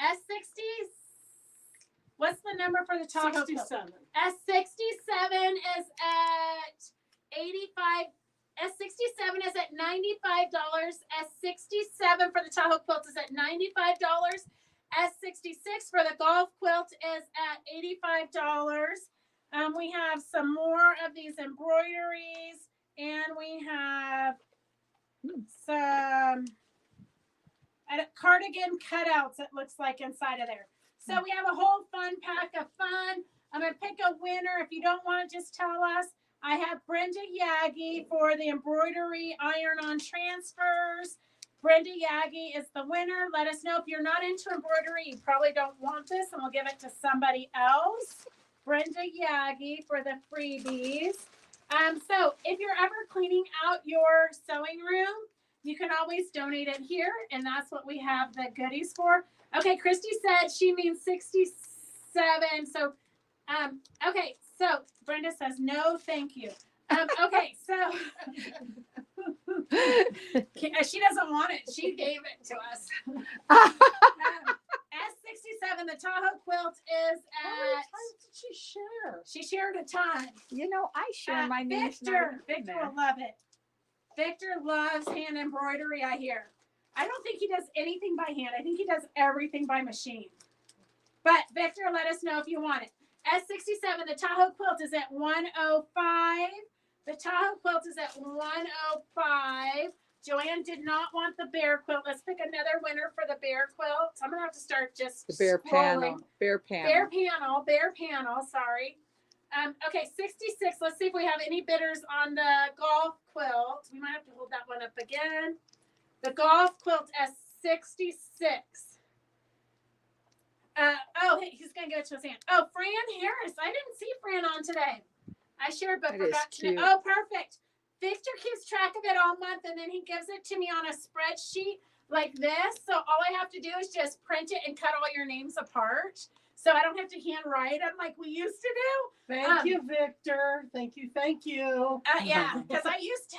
S60. What's the number for the Tahoe quilt? 67. S67 is at 85. S67 is at $95. S67 for the Tahoe quilt is at $95. S66 for the golf quilt is at $85. We have some more of these embroideries, and we have some cardigan cutouts, it looks like, inside of there. So we have a whole fun pack of fun. I'm going to pick a winner. If you don't want to just tell us, I have Brenda Yagi for the embroidery iron-on transfers. Brenda Yagi is the winner. Let us know if you're not into embroidery. You probably don't want this, and we'll give it to somebody else. Brenda Yagi for the freebies. So if you're ever cleaning out your sewing room, you can always donate it here, and that's what we have the goodies for. Okay, Christy said she means 67. So, okay, so Brenda says no, thank you. Okay, so she doesn't want it. She gave it to us. S67, the Tahoe quilt is How many at. times did she share? She shared a ton. You know, I share my name's not Victor, in Victor there. will love it. Victor loves hand embroidery, I hear. I don't think he does anything by hand. I think he does everything by machine. But Victor, let us know if you want it. S67, the Tahoe quilt is at $105 The Tahoe quilt is at $105. Joanne did not want the bear quilt. Let's pick another winner for the bear quilt. I'm gonna have to start just The bear scrolling. panel. Bear panel. Bear panel, sorry. Okay, 66. Let's see if we have any bidders on the golf quilt. We might have to hold that one up again. The golf quilt at 66. Oh, hey, he's gonna give it to his hand. Oh, Fran Harris. I didn't see Fran on today. I shared but That is forgot to. cute. Oh, perfect. Victor keeps track of it all month and then he gives it to me on a spreadsheet like this. So all I have to do is just print it and cut all your names apart. So I don't have to handwrite them like we used to do. Thank you, Victor. Thank you. Yeah, because I used to.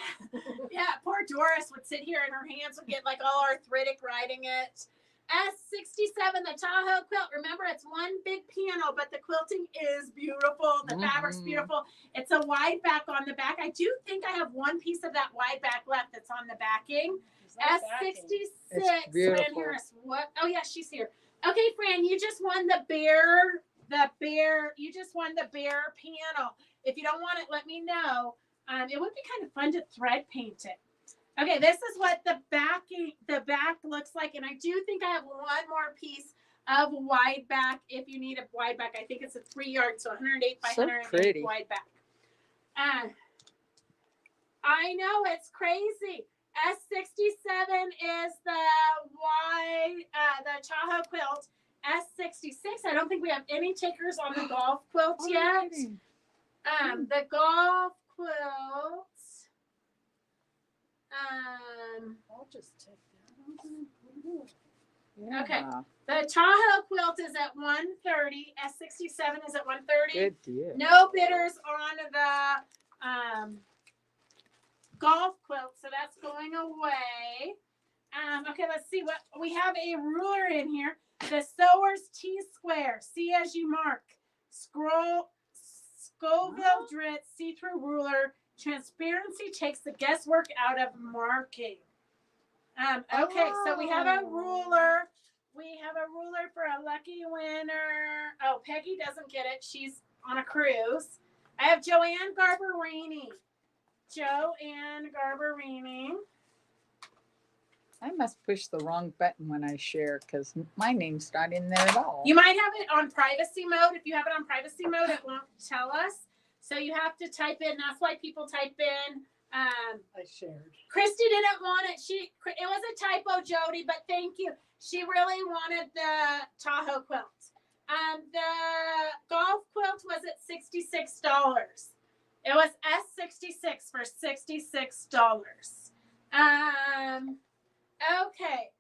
Yeah, poor Doris would sit here and her hands would get like all arthritic writing it. S67, the Tahoe quilt. Remember, it's one big panel, but the quilting is beautiful. The fabric's beautiful. It's a wide back on the back. I do think I have one piece of that wide back left that's on the backing. S66, Fran Harris. What? Oh, yeah, she's here. Okay, Fran, you just won the bear. You just won the bear panel. If you don't want it, let me know. It would be kind of fun to thread paint it. Okay, this is what the back looks like, and I do think I have one more piece of wide back. If you need a wide back, I think it's a 3 yard, so 108 by 108 wide back. I know it's crazy. S67 is the Tahoe quilt. S66. I don't think we have any takers on the golf quilt yet. The golf quilt. I'll just take that. Yeah. Okay. The Tahoe quilt is at 130. S67 is at 130. Good deal. No bidders on the golf quilt, so that's going away. Okay, let's see what we have. A ruler in here. The Sewer's T-square. See as you mark. Scoville Dritz see-through ruler. Transparency takes the guesswork out of marking. Okay, so we have a ruler. We have a ruler for a lucky winner. Oh, Peggy doesn't get it. She's on a cruise. I have Joanne Garbarini. I must push the wrong button when I share because my name's not in there at all. You might have it on privacy mode. If you have it on privacy mode, it won't tell us. So you have to type in. That's why people type in. I shared. Christy didn't want it. It was a typo, Jody, but thank you. She really wanted the Tahoe quilt. The golf quilt was at $66. It was S66 for $66. Okay.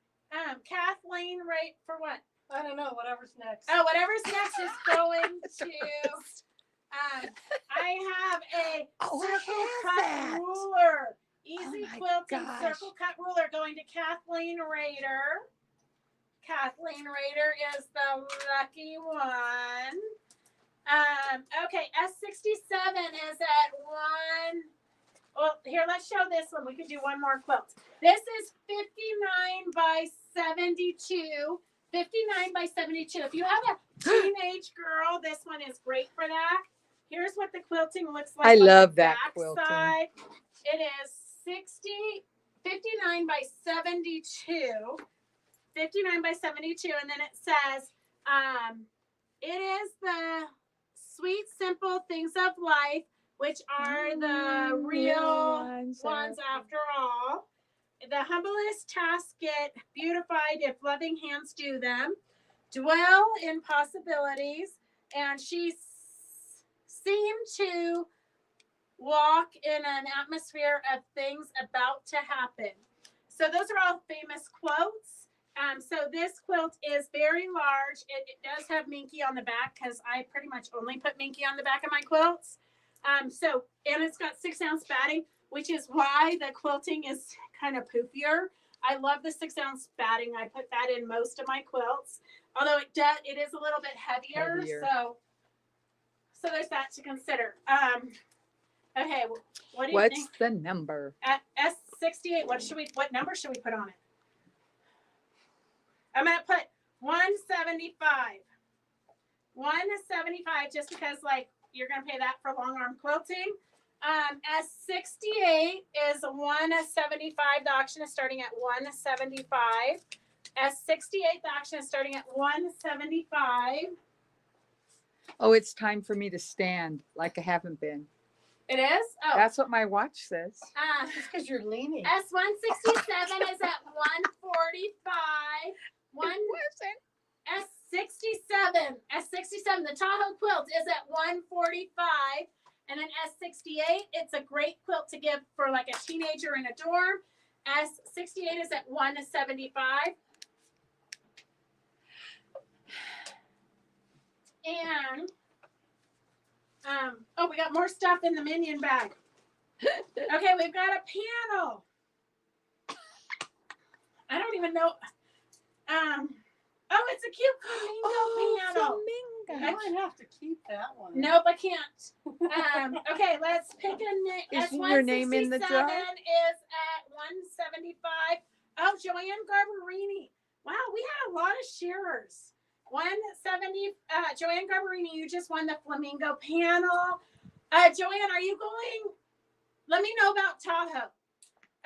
Kathleen, right for what? I don't know. Whatever's next. Oh, whatever's next is going to. I have a circle cut ruler. Easy quilting circle cut ruler going to Kathleen Rader. Kathleen Rader is the lucky one. Okay, S67 is at 1. Well, here, let's show this one. We could do one more quilt. This is 59 by 72. 59 by 72. If you have a teenage girl, this one is great for that. Here's what the quilting looks like. I love that quilting. Side. It is 59 by 72. 59 by 72. And then it says, it is the sweet, simple things of life, which are the real ones after all. The humblest tasks get beautified if loving hands do them. Dwell in possibilities. And she seemed to walk in an atmosphere of things about to happen. So those are all famous quotes. So this quilt is very large. It does have Minky on the back because I pretty much only put Minky on the back of my quilts. And it's got 6-ounce batting, which is why the quilting is kind of poofier. I love the 6-ounce batting. I put that in most of my quilts, although it is a little bit heavier. So there's that to consider. Okay, what do you think? What's the number? At S68, what number should we put on it? I'm gonna put 175. 175 just because like you're gonna pay that for long arm quilting. S68 is 175. The auction is starting at 175. S68, the auction is starting at 175. Oh, it's time for me to stand like I haven't been. It is? Oh. That's what my watch says. Just because you're leaning. S167 is at 145. S67, the Tahoe quilt is at 145. And then S68, it's a great quilt to give for like a teenager in a dorm. S68 is at 175. And oh, we got more stuff in the minion bag. Okay, we've got a panel. I don't even know. Oh, it's a cute flamingo panel. I might have to keep that one. Nope, I can't. Okay, let's pick a name. Is your name in the jar? Is at 175. Oh, Joanne Garbarini. Wow, we had a lot of sharers. 170. Joanne Garbarini, you just won the flamingo panel. Joanne, are you going? Let me know about Tahoe.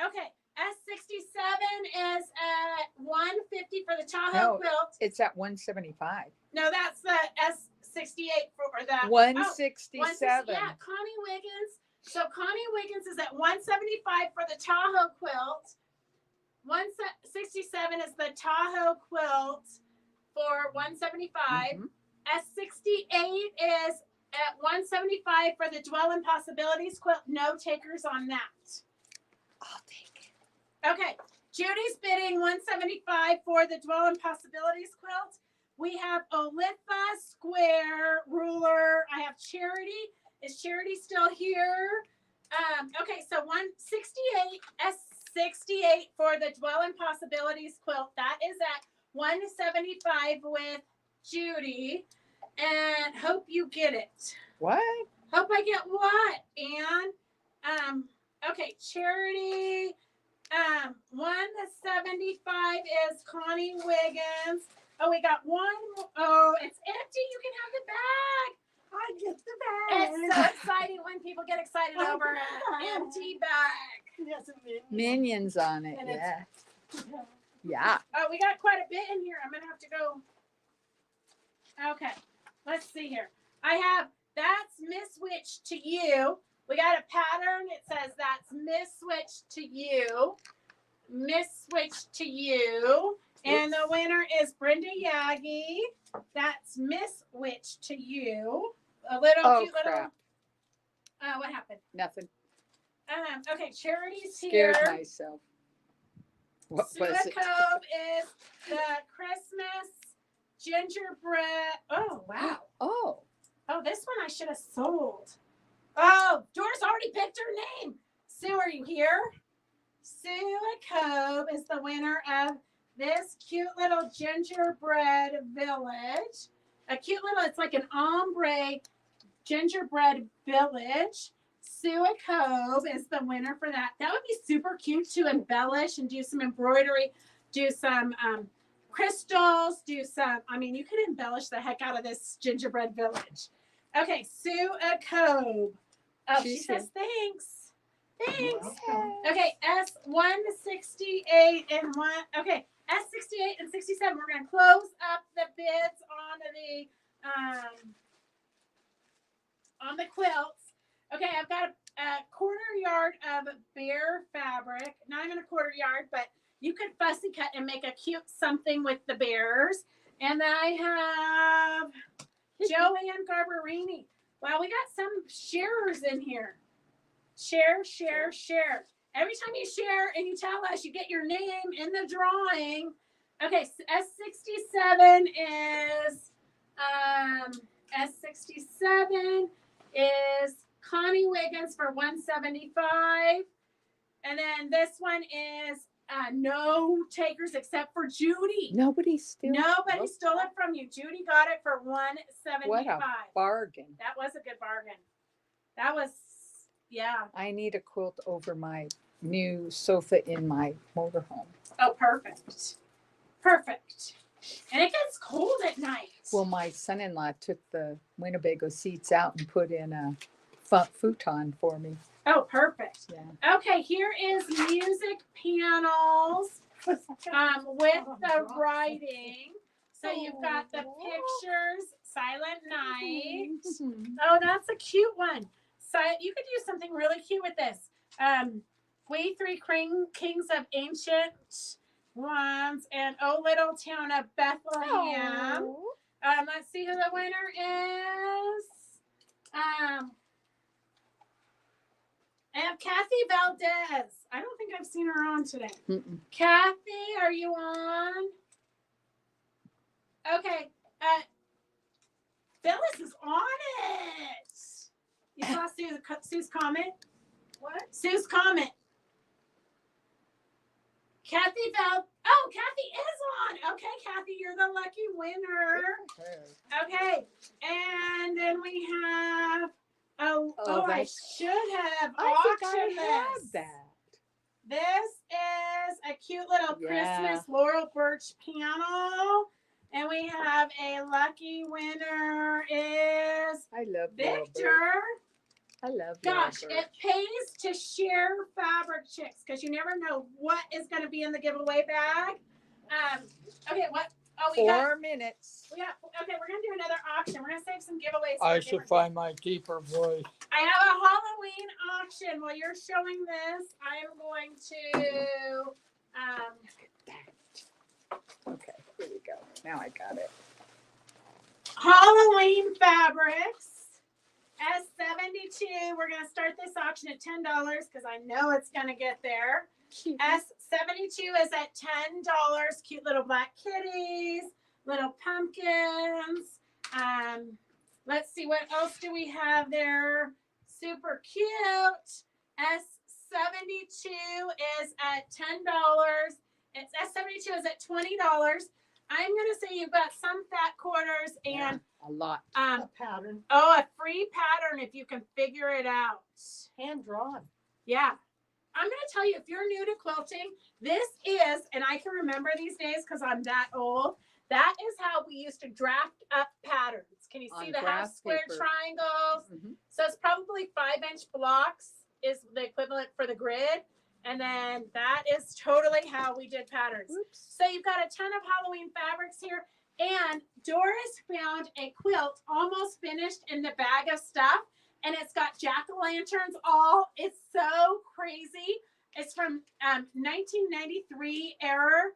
Okay, S67 is at 150 for the Tahoe No. quilt. It's at 175. No, that's the S68 for that. 167. Yeah, Connie Wiggins. So Connie Wiggins is at 175 for the Tahoe quilt. 167 is the Tahoe quilt for 175. Mhm. S68 is at 175 for the Dwell in Possibilities quilt. No takers on that. I'll take it. Okay, Judy's bidding 175 for the Dwell in Possibilities quilt. We have Olitha Square ruler. I have Charity. Is Charity still here? Okay, so 168, S68 for the Dwell in Possibilities quilt. That is at 175 with Judy. And hope you get it. What? Hope I get what? And okay, Charity. 175 is Connie Wiggins. Oh, we got one. Oh, it's empty. You can have the bag. I get the bag. It's so exciting when people get excited over an empty bag. Yes, a minion. Minions on it. And it's- Yeah. Yeah. Oh, we got quite a bit in here. I'm going to have to go. Okay, let's see here. I have That's Miss Witch to You. We got a pattern. It says That's Miss Witch to You. Miss Switch to You. And the winner is Brenda Yagi. That's Miss Witch to You. A little cute crap. little. What happened? Nothing. Okay, Charity's Scared here. myself. What was it? Suacobe is the Christmas gingerbread. Oh, wow. Oh. Oh, this one I should have sold. Oh, Doris already picked her name. Sue, are you here? Suacobe is the winner of this cute little gingerbread village. A cute little, it's like an ombre gingerbread village. Suacobe is the winner for that. That would be super cute to embellish and do some embroidery, do some crystals, do some, I mean, you could embellish the heck out of this gingerbread village. Okay, Suacobe. Oh, she says thanks. Thanks. Okay, S168 and one. Okay, S68 and 67. We're gonna close up the bids on the quilts. Okay, I've got a quarter yard of bare fabric. Not even a quarter yard, but you could fussy cut and make a cute something with the bears. And then I have Joanne Garbarini. Wow, we got some sharers in here. Share, share, share. Every time you share and you tell us, you get your name in the drawing. Okay, S67 is Connie Wiggins for 175. And then this one is no takers except for Judy. Nobody stole Nobody stole it from you. Judy got it for 175. What a bargain. That was a good bargain. That was, yeah. I need a quilt over my new sofa in my motorhome. Oh, perfect. Perfect. And it gets cold at night. Well, my son-in-law took the Winnebago seats out and put in a futon for me. Oh, perfect. Yeah. Okay, here is music panels with the writing. So you've got the pictures, Silent Night. Oh, that's a cute one. So you could do something really cute with this. We three kings of ancient ones and oh little town of Bethlehem. Oh. Let's see who the winner is. I have Kathy Valdez. I don't think I've seen her on today. Mm-mm. Kathy, are you on? Okay. Phyllis is on it. You saw Sue's comment? What? Sue's comment. Kathy Oh, Kathy is on. Okay, Kathy, you're the lucky winner. Okay. And then we have I should have auctioned this. That. This is a cute little Yeah. Christmas Laurel Birch panel. And we have a lucky winner is I love Victor. I love Gosh, Laura it pays to share fabric chicks because you never know what is going to be in the giveaway bag. Okay, what? Oh, we got 4 minutes. okay, we're going to do another auction. We're going to save some giveaways. I should find my deeper voice. I have a Halloween auction. While you're showing this, I am going to Okay, here we go. Now I got it. Halloween fabrics. S72. We're going to start this auction at $10 because I know it's going to get there. S72 is at $10. Cute little black kitties, little pumpkins. Let's see, what else do we have there? Super cute. S72 is at $10. It's S72 is at $20. I'm gonna say you've got some fat quarters and a lot. A pattern, a free pattern if you can figure it out. hand drawn. Yeah. I'm going to tell you, if you're new to quilting, this is, and I can remember these days because I'm that old, that is how we used to draft up patterns. Can you see On the half graph square paper. triangles? Mhm. So it's probably 5-inch blocks is the equivalent for the grid. And then that is totally how we did patterns. Oops. So you've got a ton of Halloween fabrics here. And Doris found a quilt almost finished in the bag of stuff. And it's got jack-o'-lanterns all. It's so crazy. It's from 1993 era,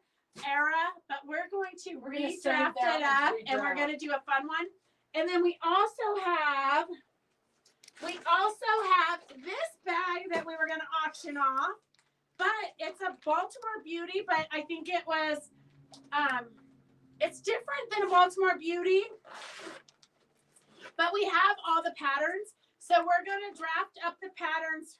but we're going to We're gonna save redraft that it one, up and we're redraft. going to do a fun one. And then we also have this bag that we were going to auction off, but it's a Baltimore Beauty, but I think it was, it's different than a Baltimore Beauty, but we have all the patterns. So we're going to draft up the patterns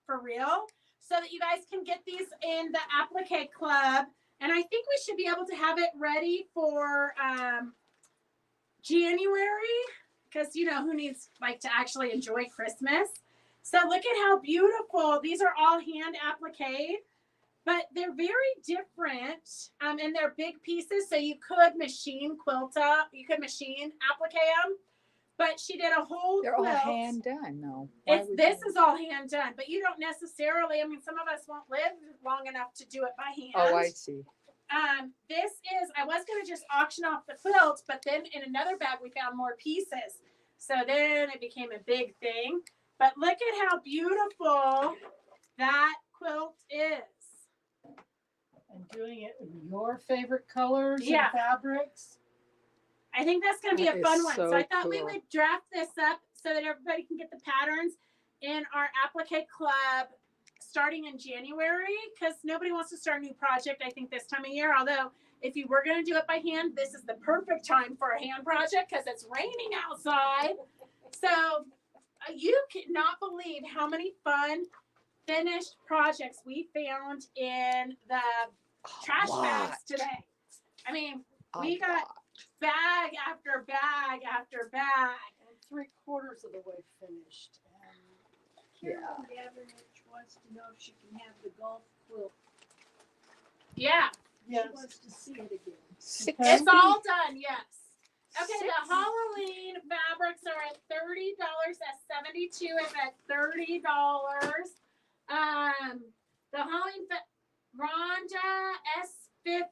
for real so that you guys can get these in the applique club. And I think we should be able to have it ready for January because, you know, who needs like to actually enjoy Christmas? So look at how beautiful. These are all hand applique, but they're very different and they're big pieces. So you could machine quilt up. You could machine applique them. But she did a whole They're quilt. all hand done, though. Why would This you- is all hand done, but you don't necessarily. I mean, some of us won't live long enough to do it by hand. Oh, I see. This is. I was going to just auction off the quilt, but then in another bag we found more pieces, so then it became a big thing. But look at how beautiful that quilt is. And doing it in your favorite colors Yeah. and fabrics. I think that's going to be That a fun is one. So so I thought we cool. would draft this up so that everybody can get the patterns in our applique club starting in January because nobody wants to start a new project, I think, this time of year. Although if you were going to do it by hand, this is the perfect time for a hand project because it's raining outside. So you cannot believe how many fun finished projects we found in the trash bags today. I mean, we got bag after bag after bag. And 3/4 of the way finished. And Carol Gavranich wants to know if she can have the golf quilt. Yeah, She yes, wants to see it again. Six. it's all done. Yes. Okay, the Halloween fabrics are at $30 at 72 is at $30. The Halloween Rhonda S50.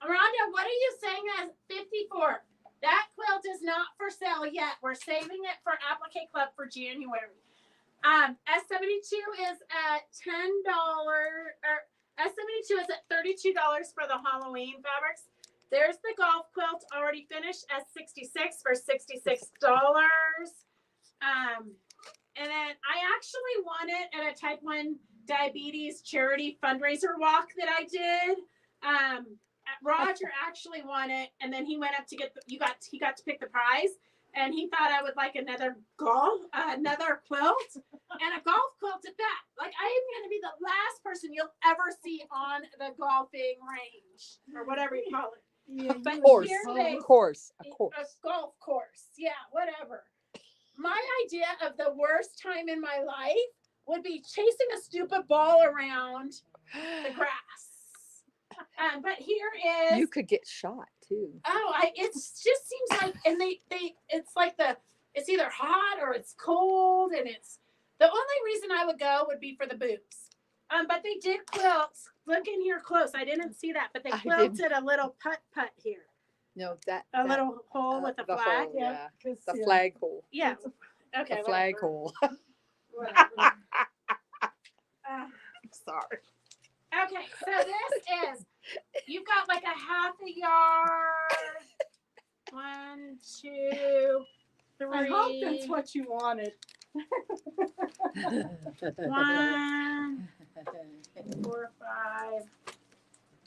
Rhonda, what are you saying as 54? That quilt is not for sale yet. We're saving it for Applique Club for January. S72 is at $10 or S72 is at $32 for the Halloween fabrics. There's the golf quilt already finished at 66 for $66. And then I actually won it at a type 1 diabetes charity fundraiser walk that I did. Roger actually won it, and then he went up to get he got to pick the prize, and he thought I would like another quilt and a golf quilt at that. Like, I am going to be the last person you'll ever see on the golfing range or whatever you call it. Yeah, But Course, here they- a course. A golf course. Yeah, whatever. My idea of the worst time in my life would be chasing a stupid ball around the grass. But here is. You could get shot too. Oh, it just seems like, and it's like it's either hot or it's cold, and it's the only reason I would go would be for the boobs. But they did quilts. Look in here close. I didn't see that, but they I quilted a little putt here, No, that little hole with a the flag. hole, yeah. Cause, The yeah. flag hole. Yeah. Okay. The flag whatever. hole. Whatever. Sorry. Okay, so this is, you've got like a half a yard. 1, 2, 3. I hope that's what you wanted. 1, 4,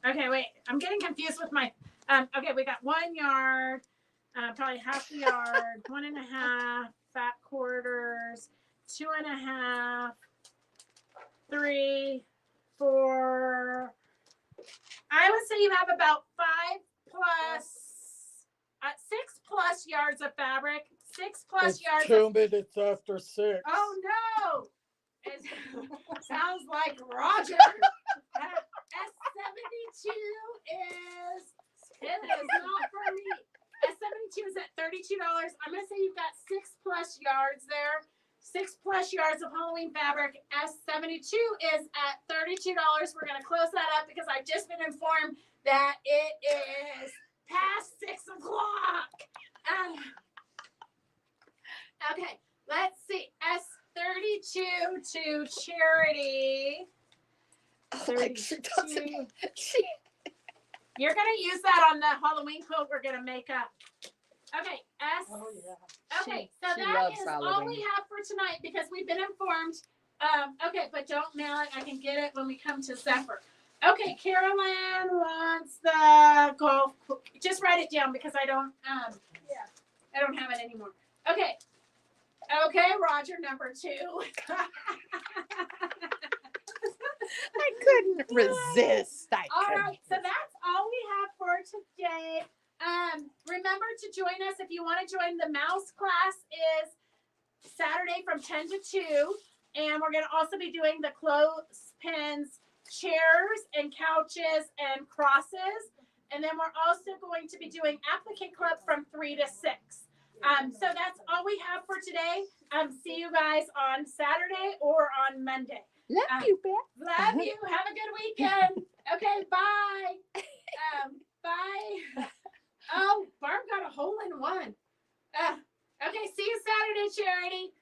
5. Okay, wait. I'm getting confused with my. Okay, we got 1 yard, probably half a yard, 1.5 fat quarters, 2.5, 3, 4. I would say you have about 5 plus, 6 plus yards of fabric. 6 plus It's yards. 2 minutes after 6. Oh no! It sounds like Roger. S72 is not for me. S72 is at $32. I'm gonna say you've got 6 plus yards there. 6 plus yards of Halloween fabric. S72 is at $32. We're gonna close that up because I've just been informed that it is past 6 o'clock. Okay, let's see. S32 to Charity. 32. You're gonna use that on the Halloween quilt we're gonna make up. Okay, Oh yeah. Okay, so she that loves is all Halloween. we have for tonight because we've been informed. Okay, but don't mail it. I can get it when we come to Zephyr. Okay, Carolyn wants the golf. Just write it down because I don't have it anymore. Okay, Roger, number 2. I couldn't resist. All right, so that's all we have for today. Remember to join us if you want to join the mouse class. Is Saturday from 10 to 2, and we're going to also be doing the clothespins, chairs and couches and crosses, and then we're also going to be doing Applique Club from 3 to 6. So that's all we have for today. See you guys on Saturday or on Monday. Love you, Beth. Love you. Have a good weekend. Okay, bye. Bye. Oh, Barb got a hole in one. Okay, see you Saturday, Charity.